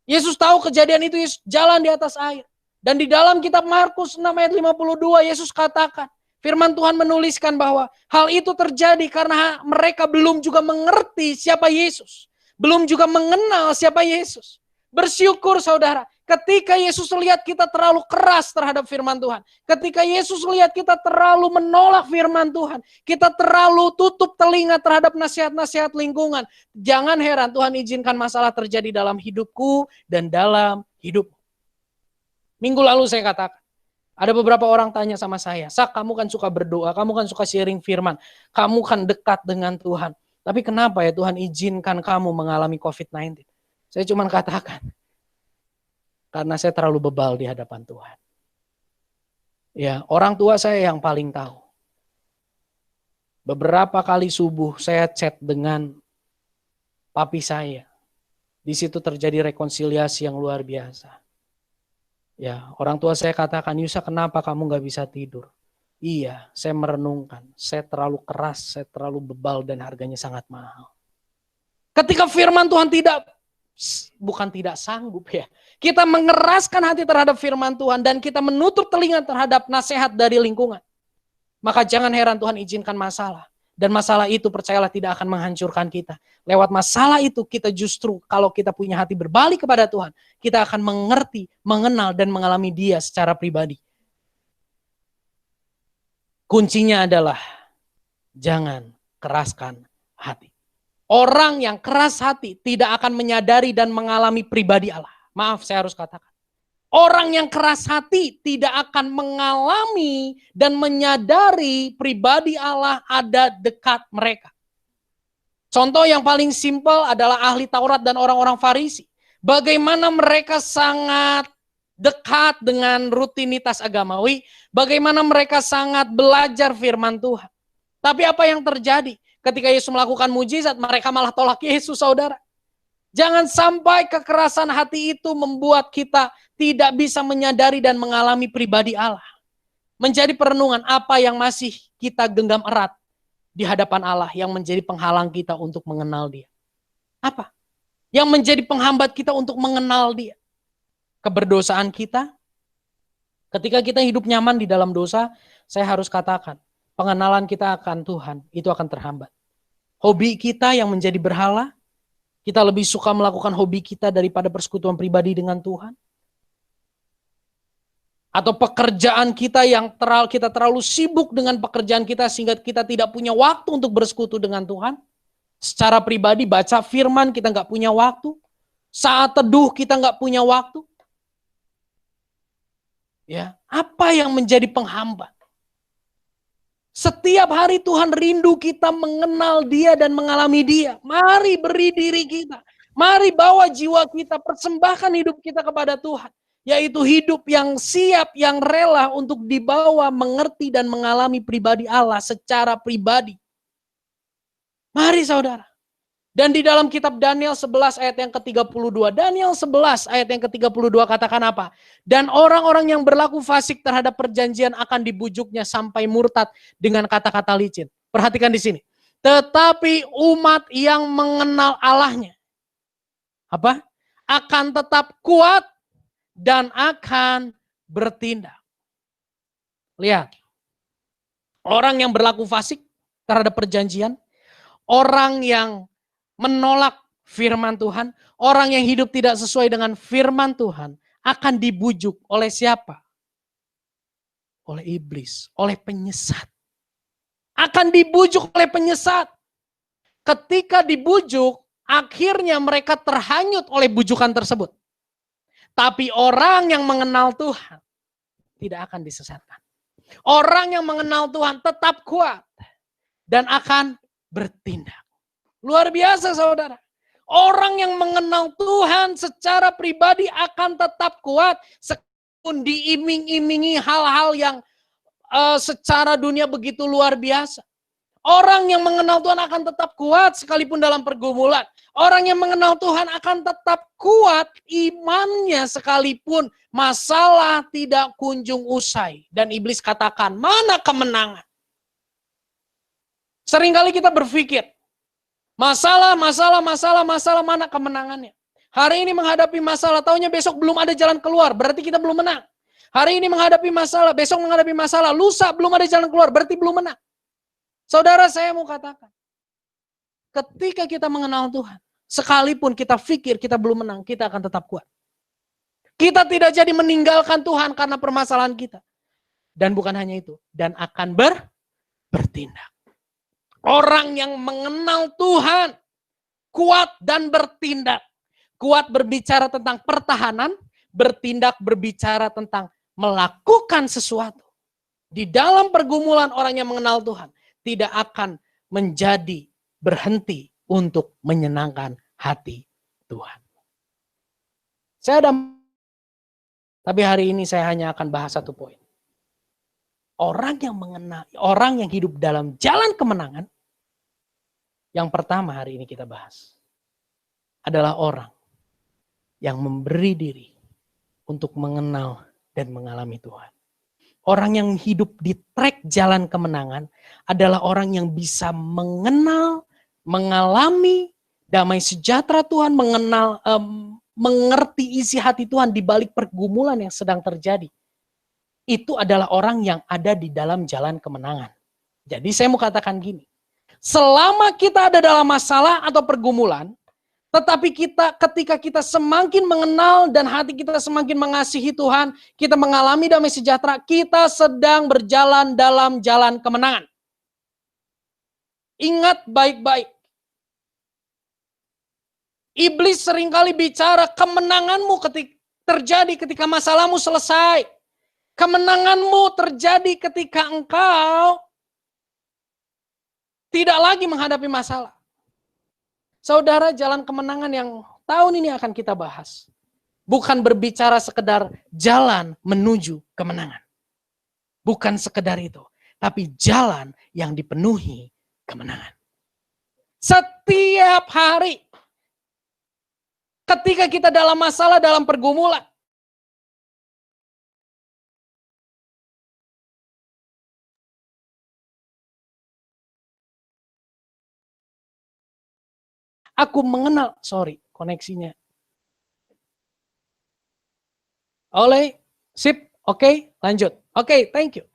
Yesus tahu kejadian itu, Yesus jalan di atas air. Dan di dalam kitab Markus 6 ayat 52, Yesus katakan, firman Tuhan menuliskan bahwa hal itu terjadi karena mereka belum juga mengerti siapa Yesus. Belum juga mengenal siapa Yesus. Bersyukur saudara, ketika Yesus lihat kita terlalu keras terhadap firman Tuhan. Ketika Yesus lihat kita terlalu menolak firman Tuhan. Kita terlalu tutup telinga terhadap nasihat-nasihat lingkungan. Jangan heran Tuhan izinkan masalah terjadi dalam hidupku dan dalam hidupmu. Minggu lalu saya katakan, ada beberapa orang tanya sama saya, Sak, kamu kan suka berdoa, kamu kan suka sharing firman, kamu kan dekat dengan Tuhan. Tapi kenapa ya Tuhan izinkan kamu mengalami COVID-19? Saya cuma katakan, karena saya terlalu bebal di hadapan Tuhan. Ya, orang tua saya yang paling tahu. Beberapa kali subuh saya chat dengan papi saya. Di situ terjadi rekonsiliasi yang luar biasa. Ya, orang tua saya katakan, Yusa kenapa kamu gak bisa tidur? Iya, saya merenungkan, saya terlalu keras, saya terlalu bebal dan harganya sangat mahal. Ketika firman Tuhan bukan tidak sanggup ya. Kita mengeraskan hati terhadap firman Tuhan dan kita menutup telinga terhadap nasihat dari lingkungan. Maka jangan heran Tuhan izinkan masalah. Dan masalah itu percayalah tidak akan menghancurkan kita. Lewat masalah itu kita justru kalau kita punya hati berbalik kepada Tuhan, kita akan mengerti, mengenal dan mengalami Dia secara pribadi. Kuncinya adalah jangan keraskan hati. Orang yang keras hati tidak akan menyadari dan mengalami pribadi Allah. Maaf saya harus katakan. Orang yang keras hati tidak akan mengalami dan menyadari pribadi Allah ada dekat mereka. Contoh yang paling simpel adalah ahli Taurat dan orang-orang Farisi. Bagaimana mereka sangat dekat dengan rutinitas agamawi, bagaimana mereka sangat belajar firman Tuhan. Tapi apa yang terjadi? Ketika Yesus melakukan mujizat, mereka malah tolak Yesus, saudara. Jangan sampai kekerasan hati itu membuat kita tidak bisa menyadari dan mengalami pribadi Allah. Menjadi perenungan apa yang masih kita genggam erat di hadapan Allah yang menjadi penghalang kita untuk mengenal Dia. Apa? Yang menjadi penghambat kita untuk mengenal Dia. Keberdosaan kita. Ketika kita hidup nyaman di dalam dosa, saya harus katakan, pengenalan kita akan Tuhan itu akan terhambat. Hobi kita yang menjadi berhala, kita lebih suka melakukan hobi kita daripada persekutuan pribadi dengan Tuhan. Atau pekerjaan kita yang kita terlalu sibuk dengan pekerjaan kita sehingga kita tidak punya waktu untuk bersekutu dengan Tuhan. Secara pribadi baca firman kita nggak punya waktu. Saat teduh kita nggak punya waktu. Ya, apa yang menjadi penghambat? Setiap hari Tuhan rindu kita mengenal Dia dan mengalami Dia. Mari beri diri kita. Mari bawa jiwa kita, persembahkan hidup kita kepada Tuhan. Yaitu hidup yang siap, yang rela untuk dibawa, mengerti dan mengalami pribadi Allah secara pribadi. Mari saudara. Dan di dalam kitab Daniel 11 ayat yang ke-32. Daniel 11 ayat yang ke-32 katakan apa? Dan orang-orang yang berlaku fasik terhadap perjanjian akan dibujuknya sampai murtad dengan kata-kata licin. Perhatikan di sini. Tetapi umat yang mengenal Allahnya. Apa? Akan tetap kuat dan akan bertindak. Lihat. Orang yang berlaku fasik terhadap perjanjian. Orang yang menolak firman Tuhan, orang yang hidup tidak sesuai dengan firman Tuhan akan dibujuk oleh siapa? Oleh iblis, oleh penyesat. Akan dibujuk oleh penyesat. Ketika dibujuk, akhirnya mereka terhanyut oleh bujukan tersebut. Tapi orang yang mengenal Tuhan tidak akan disesatkan. Orang yang mengenal Tuhan tetap kuat dan akan bertindak. Luar biasa saudara. Orang yang mengenal Tuhan secara pribadi akan tetap kuat. Sekalipun diiming-imingi hal-hal yang secara dunia begitu luar biasa. Orang yang mengenal Tuhan akan tetap kuat sekalipun dalam pergumulan. Orang yang mengenal Tuhan akan tetap kuat imannya sekalipun masalah tidak kunjung usai. Dan iblis katakan, mana kemenangan? Seringkali kita berpikir, masalah, mana kemenangannya? Hari ini menghadapi masalah, taunya besok belum ada jalan keluar, berarti kita belum menang. Hari ini menghadapi masalah, besok menghadapi masalah, lusa belum ada jalan keluar, berarti belum menang. Saudara, saya mau katakan, ketika kita mengenal Tuhan, sekalipun kita pikir kita belum menang, kita akan tetap kuat. Kita tidak jadi meninggalkan Tuhan karena permasalahan kita. Dan bukan hanya itu, dan akan bertindak. Orang yang mengenal Tuhan, kuat dan bertindak. Kuat berbicara tentang pertahanan, bertindak berbicara tentang melakukan sesuatu. Di dalam pergumulan orang yang mengenal Tuhan, tidak akan menjadi berhenti untuk menyenangkan hati Tuhan. Tapi hari ini saya hanya akan bahas satu poin. Orang yang mengenal, orang yang hidup dalam jalan kemenangan, yang pertama hari ini kita bahas, adalah orang yang memberi diri untuk mengenal dan mengalami Tuhan. Orang yang hidup di trek jalan kemenangan adalah orang yang bisa mengenal, mengalami damai sejahtera Tuhan, mengerti isi hati Tuhan di balik pergumulan yang sedang terjadi. Itu adalah orang yang ada di dalam jalan kemenangan. Jadi saya mau katakan gini, selama kita ada dalam masalah atau pergumulan, tetapi ketika kita semakin mengenal dan hati kita semakin mengasihi Tuhan, kita mengalami damai sejahtera, kita sedang berjalan dalam jalan kemenangan. Ingat baik-baik. Iblis seringkali bicara kemenanganmu terjadi ketika masalahmu selesai. Kemenanganmu terjadi ketika engkau tidak lagi menghadapi masalah. Saudara, jalan kemenangan yang tahun ini akan kita bahas, bukan berbicara sekedar jalan menuju kemenangan. Bukan sekedar itu, tapi jalan yang dipenuhi kemenangan. Setiap hari, ketika kita dalam masalah, dalam pergumulan, aku mengenal, koneksinya. Sip, oke, lanjut. Oke, thank you.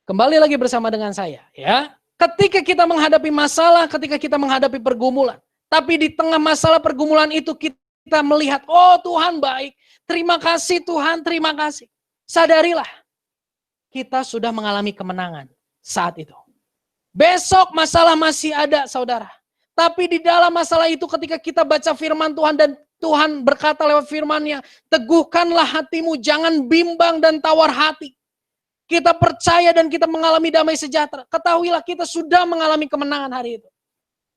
Kembali lagi bersama dengan saya, ya. Ketika kita menghadapi masalah, ketika kita menghadapi pergumulan, tapi di tengah masalah pergumulan itu kita melihat, oh Tuhan baik, terima kasih Tuhan, terima kasih. Sadarilah, kita sudah mengalami kemenangan saat itu. Besok masalah masih ada, saudara. Tapi di dalam masalah itu ketika kita baca firman Tuhan dan Tuhan berkata lewat firman-Nya, teguhkanlah hatimu, jangan bimbang dan tawar hati. Kita percaya dan kita mengalami damai sejahtera. Ketahuilah kita sudah mengalami kemenangan hari itu.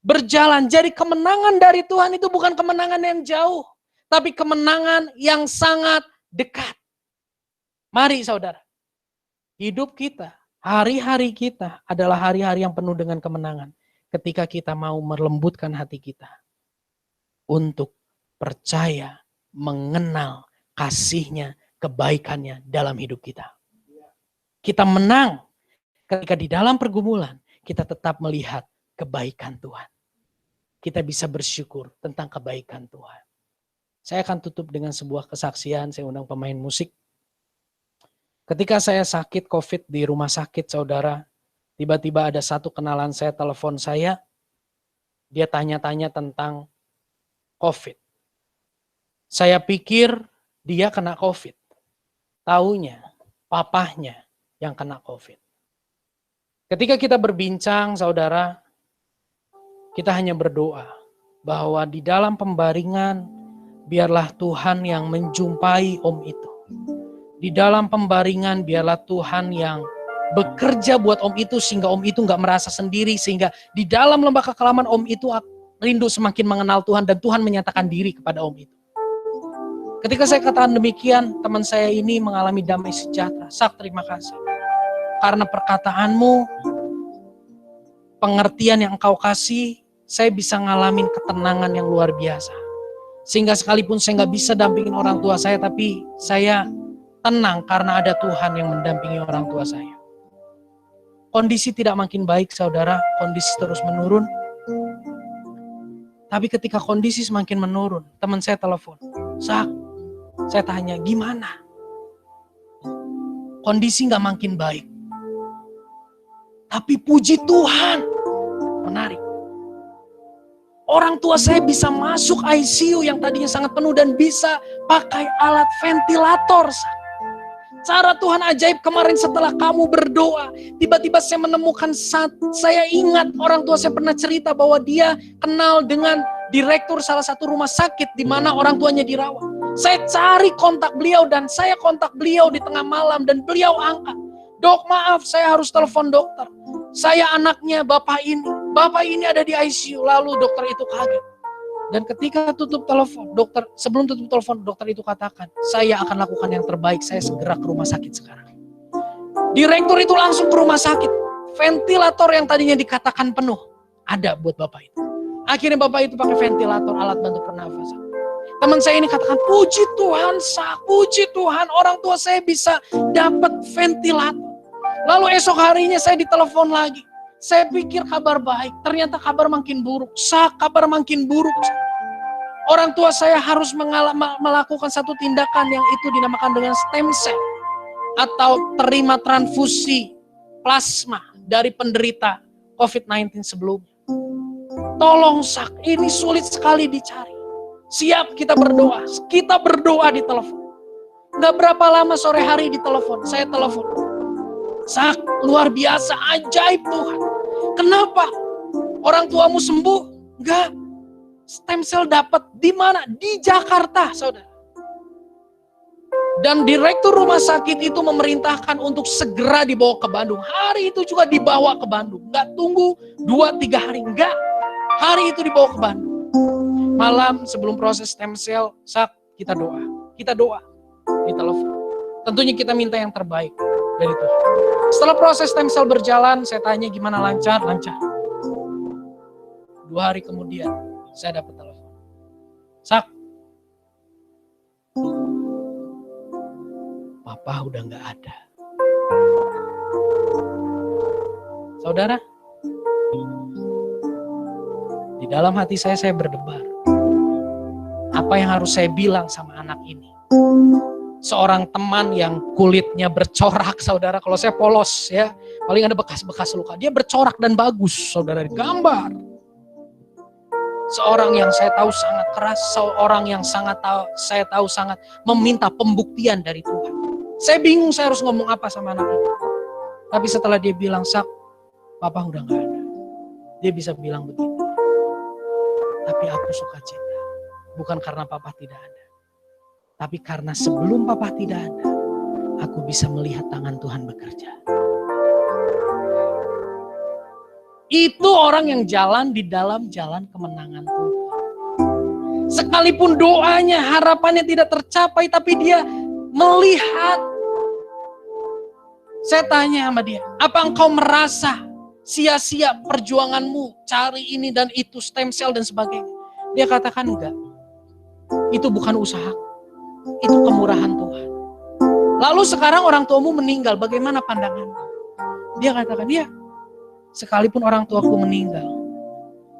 Berjalan, jadi kemenangan dari Tuhan itu bukan kemenangan yang jauh, tapi kemenangan yang sangat dekat. Mari saudara, hidup kita, hari-hari kita adalah hari-hari yang penuh dengan kemenangan. Ketika kita mau melembutkan hati kita untuk percaya, mengenal kasih-Nya, kebaikan-Nya dalam hidup kita. Kita menang ketika di dalam pergumulan kita tetap melihat kebaikan Tuhan. Kita bisa bersyukur tentang kebaikan Tuhan. Saya akan tutup dengan sebuah kesaksian, saya undang pemain musik. Ketika saya sakit COVID di rumah sakit, saudara, tiba-tiba ada satu kenalan saya telepon saya, dia tanya-tanya tentang COVID. Saya pikir dia kena COVID. Taunya papahnya yang kena COVID. Ketika kita berbincang, saudara, kita hanya berdoa bahwa di dalam pembaringan biarlah Tuhan yang menjumpai om itu. Di dalam pembaringan biarlah Tuhan yang bekerja buat om itu sehingga om itu nggak merasa sendiri, sehingga di dalam lembah kekelaman om itu rindu semakin mengenal Tuhan dan Tuhan menyatakan diri kepada om itu. Ketika saya katakan demikian, teman saya ini mengalami damai sejahtera. Sak, terima kasih. Karena perkataanmu, pengertian yang Engkau kasih, saya bisa ngalamin ketenangan yang luar biasa. Sehingga sekalipun saya nggak bisa dampingin orang tua saya, tapi saya tenang karena ada Tuhan yang mendampingi orang tua saya. Kondisi tidak makin baik saudara, kondisi terus menurun. Tapi ketika kondisi semakin menurun, teman saya telepon. Sak, saya tanya, gimana? Kondisi nggak makin baik. Tapi puji Tuhan, menarik. Orang tua saya bisa masuk ICU yang tadinya sangat penuh dan bisa pakai alat ventilator. Cara Tuhan ajaib kemarin setelah kamu berdoa, tiba-tiba saya menemukan saya ingat orang tua saya pernah cerita bahwa dia kenal dengan direktur salah satu rumah sakit di mana orang tuanya dirawat. Saya cari kontak beliau dan saya kontak beliau di tengah malam dan beliau angkat. Dok, maaf, saya harus telepon dokter. Saya anaknya bapak ini ada di ICU. Lalu dokter itu kaget. Dan ketika tutup telepon, sebelum tutup telepon, dokter itu katakan, saya akan lakukan yang terbaik, saya segera ke rumah sakit sekarang. Direktur itu langsung ke rumah sakit. Ventilator yang tadinya dikatakan penuh, ada buat bapak itu. Akhirnya bapak itu pakai ventilator, alat bantu pernafasan. Teman saya ini katakan, puji Tuhan, puji Tuhan, orang tua saya bisa dapat ventilator. Lalu esok harinya saya ditelepon lagi. Saya pikir kabar baik, ternyata kabar makin buruk. Kabar makin buruk. Orang tua saya harus melakukan satu tindakan yang itu dinamakan dengan stem cell. Atau terima transfusi plasma dari penderita COVID-19 sebelumnya. Tolong Sak, ini sulit sekali dicari. Siap, kita berdoa. Kita berdoa di telepon. Gak berapa lama sore hari di telepon, saya telepon. Sak, luar biasa, ajaib Tuhan. Kenapa? Orang tuamu sembuh? Enggak. Stem cell dapat di mana? Di Jakarta, saudara. Dan direktur rumah sakit itu memerintahkan untuk segera dibawa ke Bandung. Hari itu juga dibawa ke Bandung. Enggak tunggu 2-3 hari. Enggak. Hari itu dibawa ke Bandung. Malam sebelum proses stem cell, Sak, kita doa. Kita doa di telepon. Tentunya kita minta yang terbaik dari Tuhan. Setelah proses stem cell berjalan, saya tanya gimana, lancar? Lancar. 2 hari kemudian, saya dapat telepon. Sak, Papa udah gak ada. Saudara, di dalam hati saya berdebar. Apa yang harus saya bilang sama anak ini? Seorang teman yang kulitnya bercorak, saudara. Kalau saya polos ya, paling ada bekas-bekas luka. Dia bercorak dan bagus, saudara, gambar. Seorang yang saya tahu sangat keras, seorang yang saya tahu sangat meminta pembuktian dari Tuhan. Saya bingung saya harus ngomong apa sama anak itu. Tapi setelah dia bilang, Sak, Papa udah gak ada. Dia bisa bilang begitu. Tapi aku suka cita. Bukan karena Papa tidak ada. Tapi karena sebelum Papa tidak ada, aku bisa melihat tangan Tuhan bekerja. Itu orang yang jalan di dalam jalan kemenangan Tuhan. Sekalipun doanya, harapannya tidak tercapai, tapi dia melihat. Saya tanya sama dia, apa engkau merasa sia-sia perjuanganmu, cari ini dan itu, stem cell dan sebagainya? Dia katakan enggak. Itu bukan usaha. Itu kemurahan Tuhan. Lalu sekarang orang tuamu meninggal, bagaimana pandanganmu? Dia katakan, ya, sekalipun orang tuaku meninggal,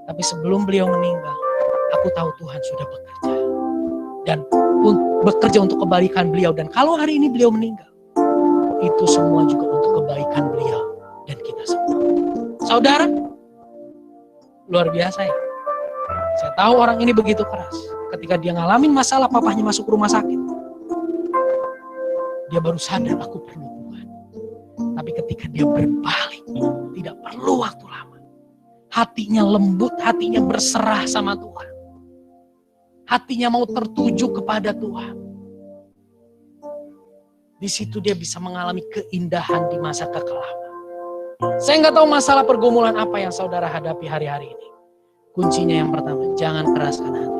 tapi sebelum beliau meninggal, aku tahu Tuhan sudah bekerja. Dan bekerja untuk kebaikan beliau. Dan kalau hari ini beliau meninggal, itu semua juga untuk kebaikan beliau dan kita semua. Saudara, luar biasa ya. Saya tahu orang ini begitu keras. Ketika dia ngalamin masalah, papahnya masuk rumah sakit. Dia baru sadar, aku perlu Tuhan. Tapi ketika dia berbalik, tidak perlu waktu lama. Hatinya lembut, hatinya berserah sama Tuhan. Hatinya mau tertuju kepada Tuhan. Di situ dia bisa mengalami keindahan di masa kekelaman. Saya nggak tahu masalah pergumulan apa yang saudara hadapi hari-hari ini. Kuncinya yang pertama, jangan keraskan hati.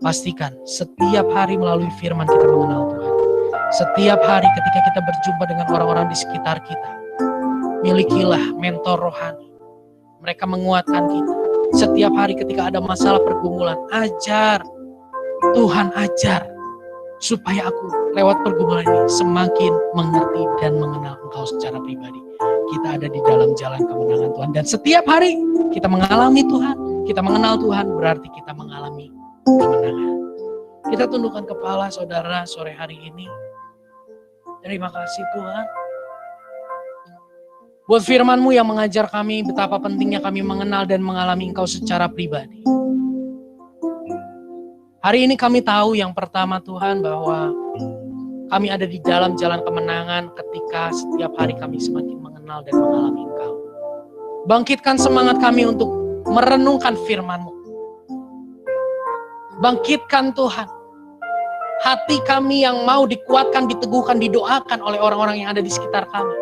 Pastikan setiap hari melalui firman kita mengenal Tuhan. Setiap hari ketika kita berjumpa dengan orang-orang di sekitar kita, milikilah mentor rohani. Mereka menguatkan kita. Setiap hari ketika ada masalah pergumulan, ajar. Tuhan ajar. Supaya aku lewat pergumulan ini semakin mengerti dan mengenal Engkau secara pribadi. Kita ada di dalam jalan kemenangan Tuhan. Dan setiap hari kita mengalami Tuhan. Kita mengenal Tuhan, berarti kita mengalami kemenangan. Kita tundukkan kepala saudara sore hari ini. Terima kasih Tuhan. Buat firman-Mu yang mengajar kami betapa pentingnya kami mengenal dan mengalami Engkau secara pribadi. Hari ini kami tahu yang pertama Tuhan bahwa kami ada di dalam jalan kemenangan ketika setiap hari kami semakin mengenal dan mengalami Engkau. Bangkitkan semangat kami untuk merenungkan firman-Mu. Bangkitkan Tuhan hati kami yang mau dikuatkan, diteguhkan, didoakan oleh orang-orang yang ada di sekitar kami.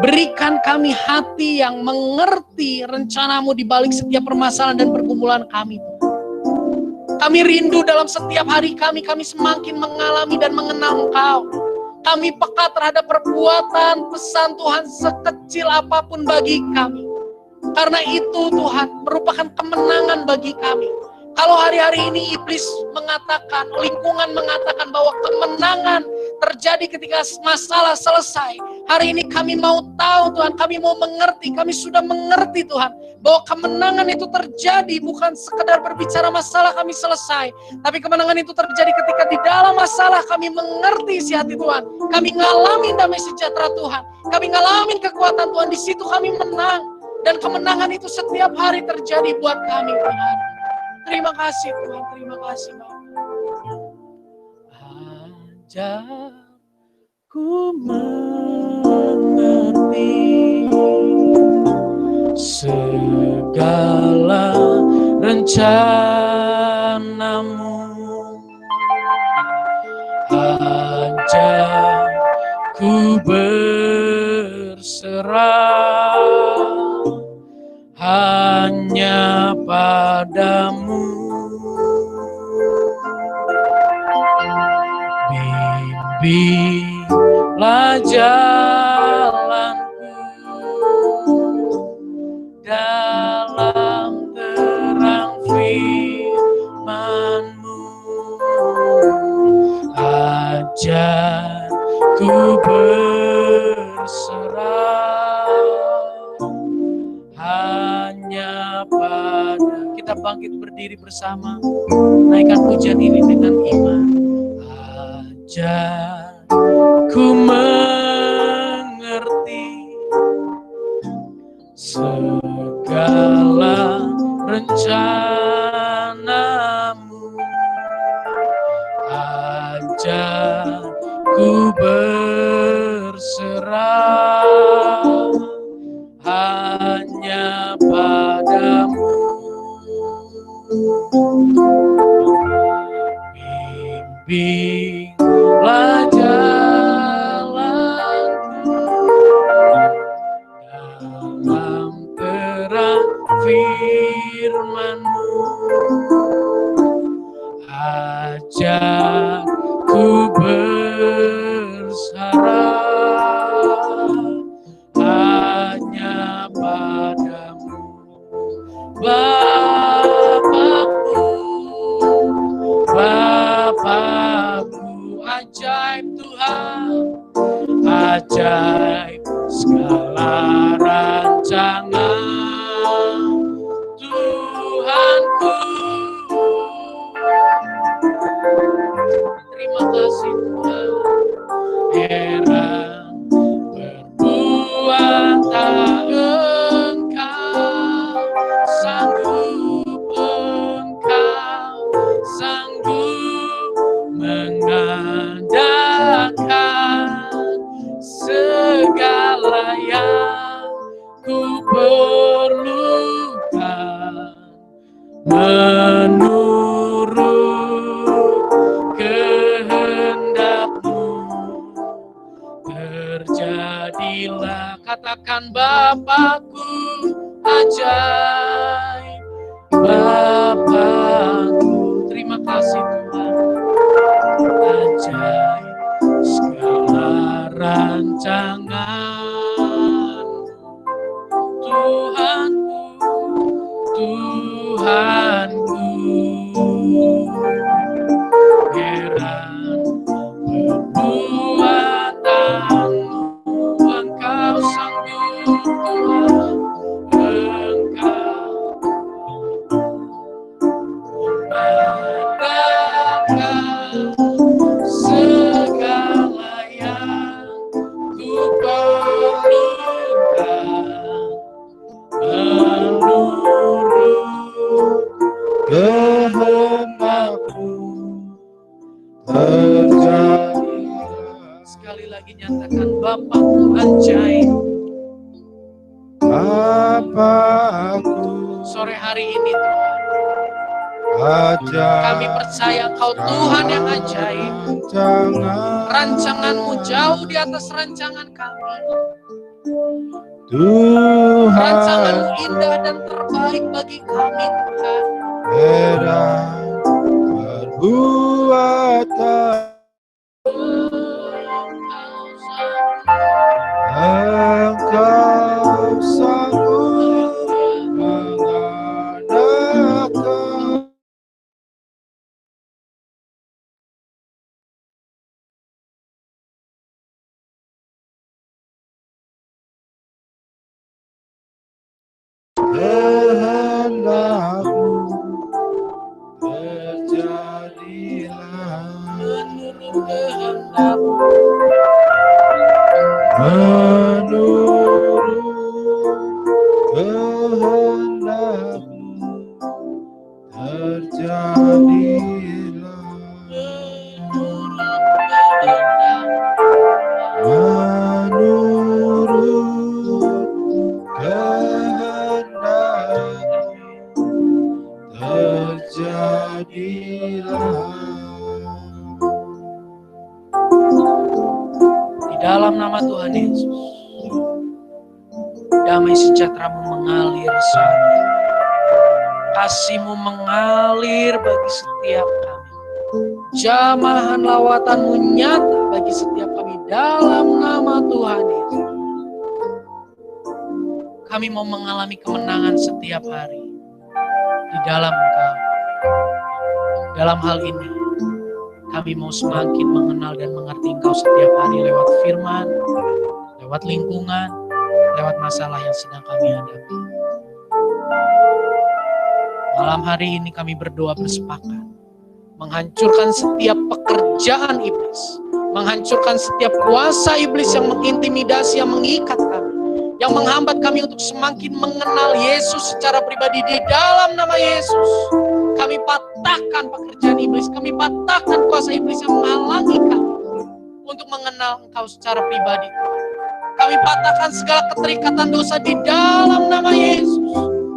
Berikan kami hati yang mengerti rencana-Mu di balik setiap permasalahan dan pergumulan kami. Kami rindu dalam setiap hari kami semakin mengalami dan mengenal Engkau. Kami peka terhadap perbuatan pesan Tuhan sekecil apapun bagi kami. Karena itu Tuhan merupakan kemenangan bagi kami. Kalau hari-hari ini iblis mengatakan, lingkungan mengatakan bahwa kemenangan terjadi ketika masalah selesai. Hari ini kami mau tahu Tuhan, kami mau mengerti, kami sudah mengerti Tuhan. Bahwa kemenangan itu terjadi bukan sekedar berbicara masalah kami selesai. Tapi kemenangan itu terjadi ketika di dalam masalah kami mengerti isi hati Tuhan. Kami ngalamin damai sejahtera Tuhan. Kami ngalamin kekuatan Tuhan, di situ kami menang. Dan kemenangan itu setiap hari terjadi buat kami Tuhan. Terima kasih Tuhan, terima kasih Bapak. Ajarku mengerti segala rencana-Mu. Ajarku berserah hanya padamu. Bimbinglah jalanku dalam terang firman-Mu. Ajarku berserah hanya pada. Kita bangkit berdiri bersama, naikkan pujian ini dengan iman. Ajarku mengerti segala rencana-Mu. Ajarku berserah hanya padamu. Bimbinglah jalanku dalam terang firman-Mu. Ajarku bersarah hanya padamu. Bapakku, ajaib Tuhan, ajaib segala rancangan Tuhanku. Terima kasih Tuhan, heran berbuat tak Engkau sanggup, Engkau sanggup mengadakan segala yang ku perlukan menurut kehendak-Mu. Terjadilah, katakan Bapakku, ajaib Bapakku. Terima kasih Tuhan, ajaib segala rancangan Tuhan. Tuhanku, heran perbuatanmu, Engkau sanggup Tuhan, Engkau membatalkan segala yang ku perlukan, menurut kehendakmu terjadi. Sekali lagi nyatakan, Bapakku ajaib. Bapakku Sore hari ini Tuhan, ajaib, kami percaya Engkau Tuhan yang ajaib. Rancanganmu jauh di atas rancangan kami. Tuhan Rancanganmu indah dan terbaik bagi kami Tuhan. heran perbuatan Engkau sanggup mengadakan. Kehendakmu terjadilah Menurut kehendakmu, menurut kehendakmu terjadilah menurut kehendakmu terjadilah. di dalam nama Tuhan Yesus, damai sejahtera-Mu mengalir saat ini. Kasih-Mu mengalir bagi setiap kami. Jamahan lawatan-Mu nyata bagi setiap kami dalam nama Tuhan Yesus. Kami mau mengalami kemenangan setiap hari di dalam Engkau. Dalam hal ini, kami mau semakin mengenal dan mengerti Engkau setiap hari lewat firman, lewat lingkungan, lewat masalah yang sedang kami hadapi. Malam hari ini kami berdoa bersepakat menghancurkan setiap pekerjaan iblis, menghancurkan setiap kuasa iblis yang mengintimidasi, yang mengikat kami, yang menghambat kami untuk semakin mengenal Yesus secara pribadi. Di dalam nama Yesus, kami patahkan pekerjaan iblis, kami patahkan kuasa iblis yang menghalangi kami untuk mengenal Engkau secara pribadi. Kami patahkan segala keterikatan dosa di dalam nama Yesus.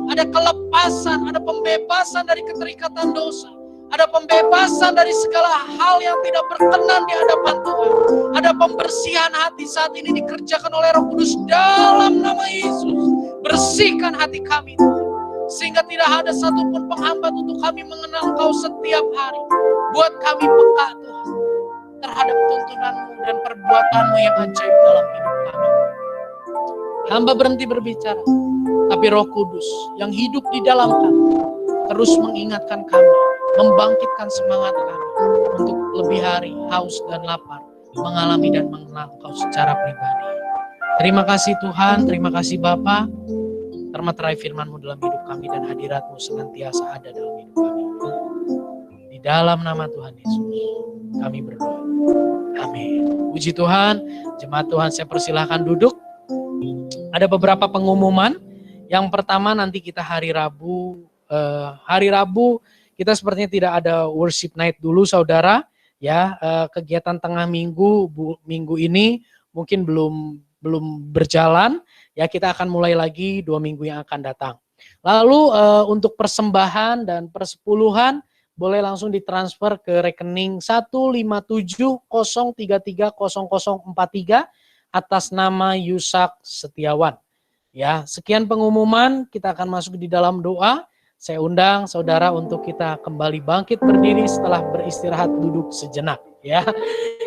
Ada kelepasan, ada pembebasan dari keterikatan dosa. Ada pembebasan dari segala hal yang tidak berkenan di hadapan Tuhan. Ada pembersihan hati saat ini dikerjakan oleh Roh Kudus dalam nama Yesus. Bersihkan hati kami Tuhan, sehingga tidak ada satupun penghambat untuk kami mengenal Engkau setiap hari. Buat kami peka Tuhan terhadap tuntunan-Mu dan perbuatan-Mu yang ajaib dalam hidup kami. Hamba berhenti berbicara, tapi Roh Kudus yang hidup di dalam kami terus mengingatkan kami, membangkitkan semangat kami untuk lebih hari haus dan lapar mengalami dan mengenal Engkau secara pribadi. Terima kasih Tuhan, terima kasih Bapa. Termaterai firman-Mu dalam hidup kami dan hadirat-Mu senantiasa ada dalam hidup kami. Di dalam nama Tuhan Yesus kami berdoa. Amin. Puji Tuhan, jemaat Tuhan saya persilahkan duduk. Ada beberapa pengumuman. Yang pertama nanti kita hari Rabu kita sepertinya tidak ada worship night dulu saudara. Ya, kegiatan tengah minggu ini mungkin belum berjalan. Ya, kita akan mulai lagi 2 minggu yang akan datang. Lalu untuk persembahan dan persepuluhan boleh langsung ditransfer ke rekening 15703300043 atas nama Yusak Setiawan. Ya, sekian pengumuman, kita akan masuk di dalam doa. Saya undang saudara untuk kita kembali bangkit berdiri setelah beristirahat duduk sejenak. Ya,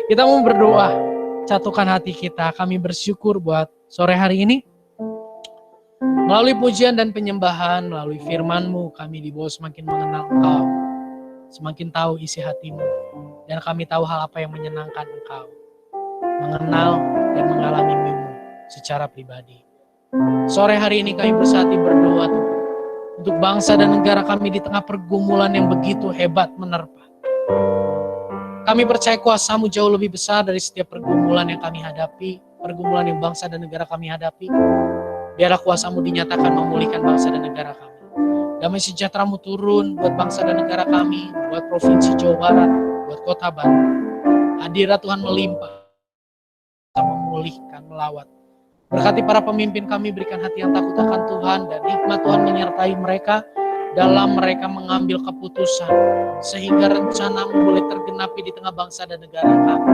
kita mau berdoa, satukan hati kita. Kami bersyukur buat sore hari ini. Melalui pujian dan penyembahan, melalui firman-Mu, kami dibawa semakin mengenal Engkau, semakin tahu isi hati-Mu, dan kami tahu hal apa yang menyenangkan Engkau, mengenal dan mengalami-Mu secara pribadi. Sore hari ini kami bersatu berdoa Tuhan, untuk bangsa dan negara kami di tengah pergumulan yang begitu hebat menerpa. Kami percaya kuasa-Mu jauh lebih besar dari setiap pergumulan yang kami hadapi, pergumulan yang bangsa dan negara kami hadapi. Biarlah kuasa-Mu dinyatakan memulihkan bangsa dan negara kami. Damai sejahtera-Mu turun buat bangsa dan negara kami, buat Provinsi Jawa Barat, buat Kota Bandung. Hadirat Tuhan melimpah, memulihkan, melawat. Berkati para pemimpin kami, berikan hati yang takut akan Tuhan, dan hikmat Tuhan menyertai mereka dalam mereka mengambil keputusan, sehingga rencana-Mu boleh tergenapi di tengah bangsa dan negara kami.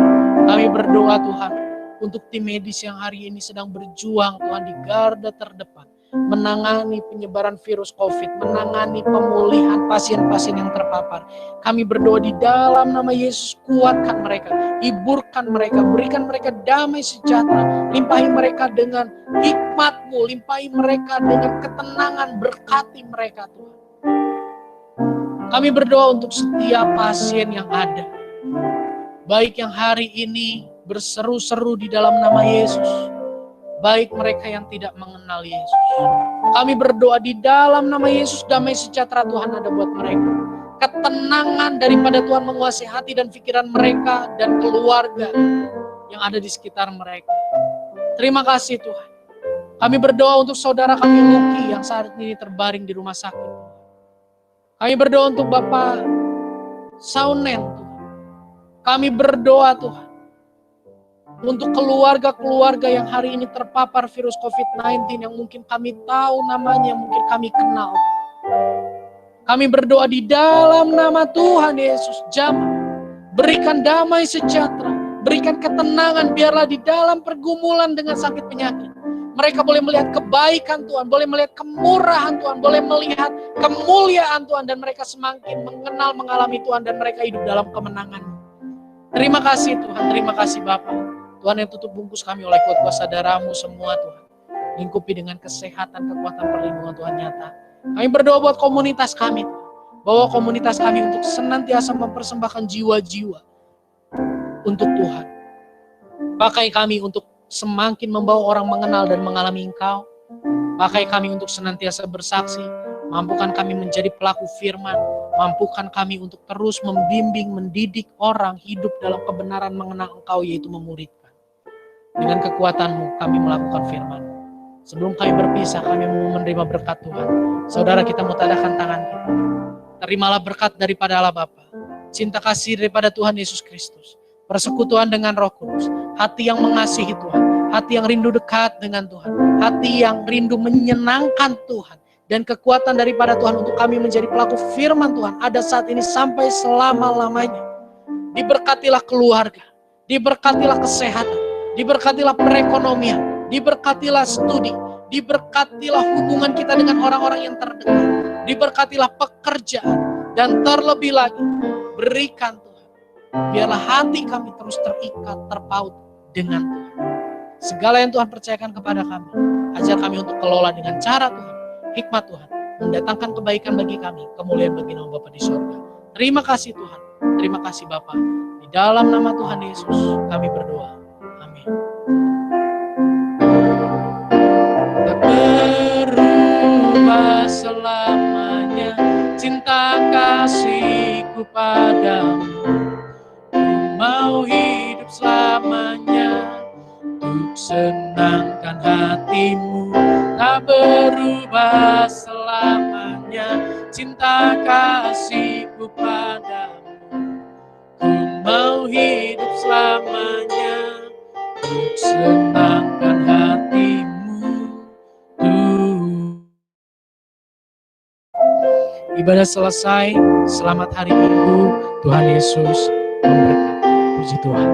Kami berdoa Tuhan, untuk tim medis yang hari ini sedang berjuang Tuhan di garda terdepan, menangani penyebaran virus COVID, menangani pemulihan pasien-pasien yang terpapar. Kami berdoa di dalam nama Yesus, kuatkan mereka, hiburkan mereka, berikan mereka damai sejahtera, limpahi mereka dengan hikmat-Mu, limpahi mereka dengan ketenangan, berkati mereka Tuhan. Kami berdoa untuk setiap pasien yang ada, baik yang hari ini berseru-seru di dalam nama Yesus, baik mereka yang tidak mengenal Yesus. Kami berdoa di dalam nama Yesus, damai sejahtera Tuhan ada buat mereka. Ketenangan daripada Tuhan menguasai hati dan pikiran mereka dan keluarga yang ada di sekitar mereka. Terima kasih Tuhan. Kami berdoa untuk saudara kami Luki yang saat ini terbaring di rumah sakit. Kami berdoa untuk Bapak Saunen Tuhan. Kami berdoa Tuhan untuk keluarga-keluarga yang hari ini terpapar virus COVID-19 yang mungkin kami tahu namanya, mungkin kami kenal. Kami berdoa di dalam nama Tuhan Yesus, jamah, berikan damai sejahtera, berikan ketenangan, biarlah di dalam pergumulan dengan sakit penyakit, mereka boleh melihat kebaikan Tuhan, boleh melihat kemurahan Tuhan, boleh melihat kemuliaan Tuhan, dan mereka semakin mengenal, mengalami Tuhan, dan mereka hidup dalam kemenangan. Terima kasih Tuhan, terima kasih Bapa. Tuhan yang tutup bungkus kami oleh kuat kuasa darah-Mu semua Tuhan. Lingkupi dengan kesehatan, kekuatan, perlindungan Tuhan nyata. Kami berdoa buat komunitas kami, bawa komunitas kami untuk senantiasa mempersembahkan jiwa-jiwa untuk Tuhan. Pakai kami untuk semakin membawa orang mengenal dan mengalami Engkau. Pakai kami untuk senantiasa bersaksi. Mampukan kami menjadi pelaku firman. Mampukan kami untuk terus membimbing, mendidik orang hidup dalam kebenaran mengenal Engkau, yaitu memuridkan. Dengan kekuatan-Mu kami melakukan firman. Sebelum kami berpisah, kami mau menerima berkat Tuhan. Saudara, kita mutadahkan tangan kita. Terimalah berkat daripada Allah Bapa, cinta kasih daripada Tuhan Yesus Kristus, persekutuan dengan Roh Kudus, hati yang mengasihi Tuhan, hati yang rindu dekat dengan Tuhan, hati yang rindu menyenangkan Tuhan, dan kekuatan daripada Tuhan untuk kami menjadi pelaku firman Tuhan ada saat ini sampai selama-lamanya. Diberkatilah keluarga, diberkatilah kesehatan, diberkatilah perekonomian, diberkatilah studi, diberkatilah hubungan kita dengan orang-orang yang terdekat, diberkatilah pekerjaan, dan terlebih lagi berikan Tuhan, biarlah hati kami terus terikat, terpaut dengan Tuhan. Segala yang Tuhan percayakan kepada kami, ajar kami untuk kelola dengan cara Tuhan, hikmat Tuhan, mendatangkan kebaikan bagi kami, kemuliaan bagi nama Bapa di surga. Terima kasih Tuhan, terima kasih Bapa. Di dalam nama Tuhan Yesus kami berdoa. Amin. Tak berubah selamanya cinta kasihku padamu. Ku mau hidup selamanya untuk senangkan hatimu. Tak berubah selamanya cinta kasihku padamu. Ku mau hidup selamanya untuk senangkan hatimu. Ibadah selesai, selamat hari Minggu, Tuhan Yesus memberkati. Puji Tuhan.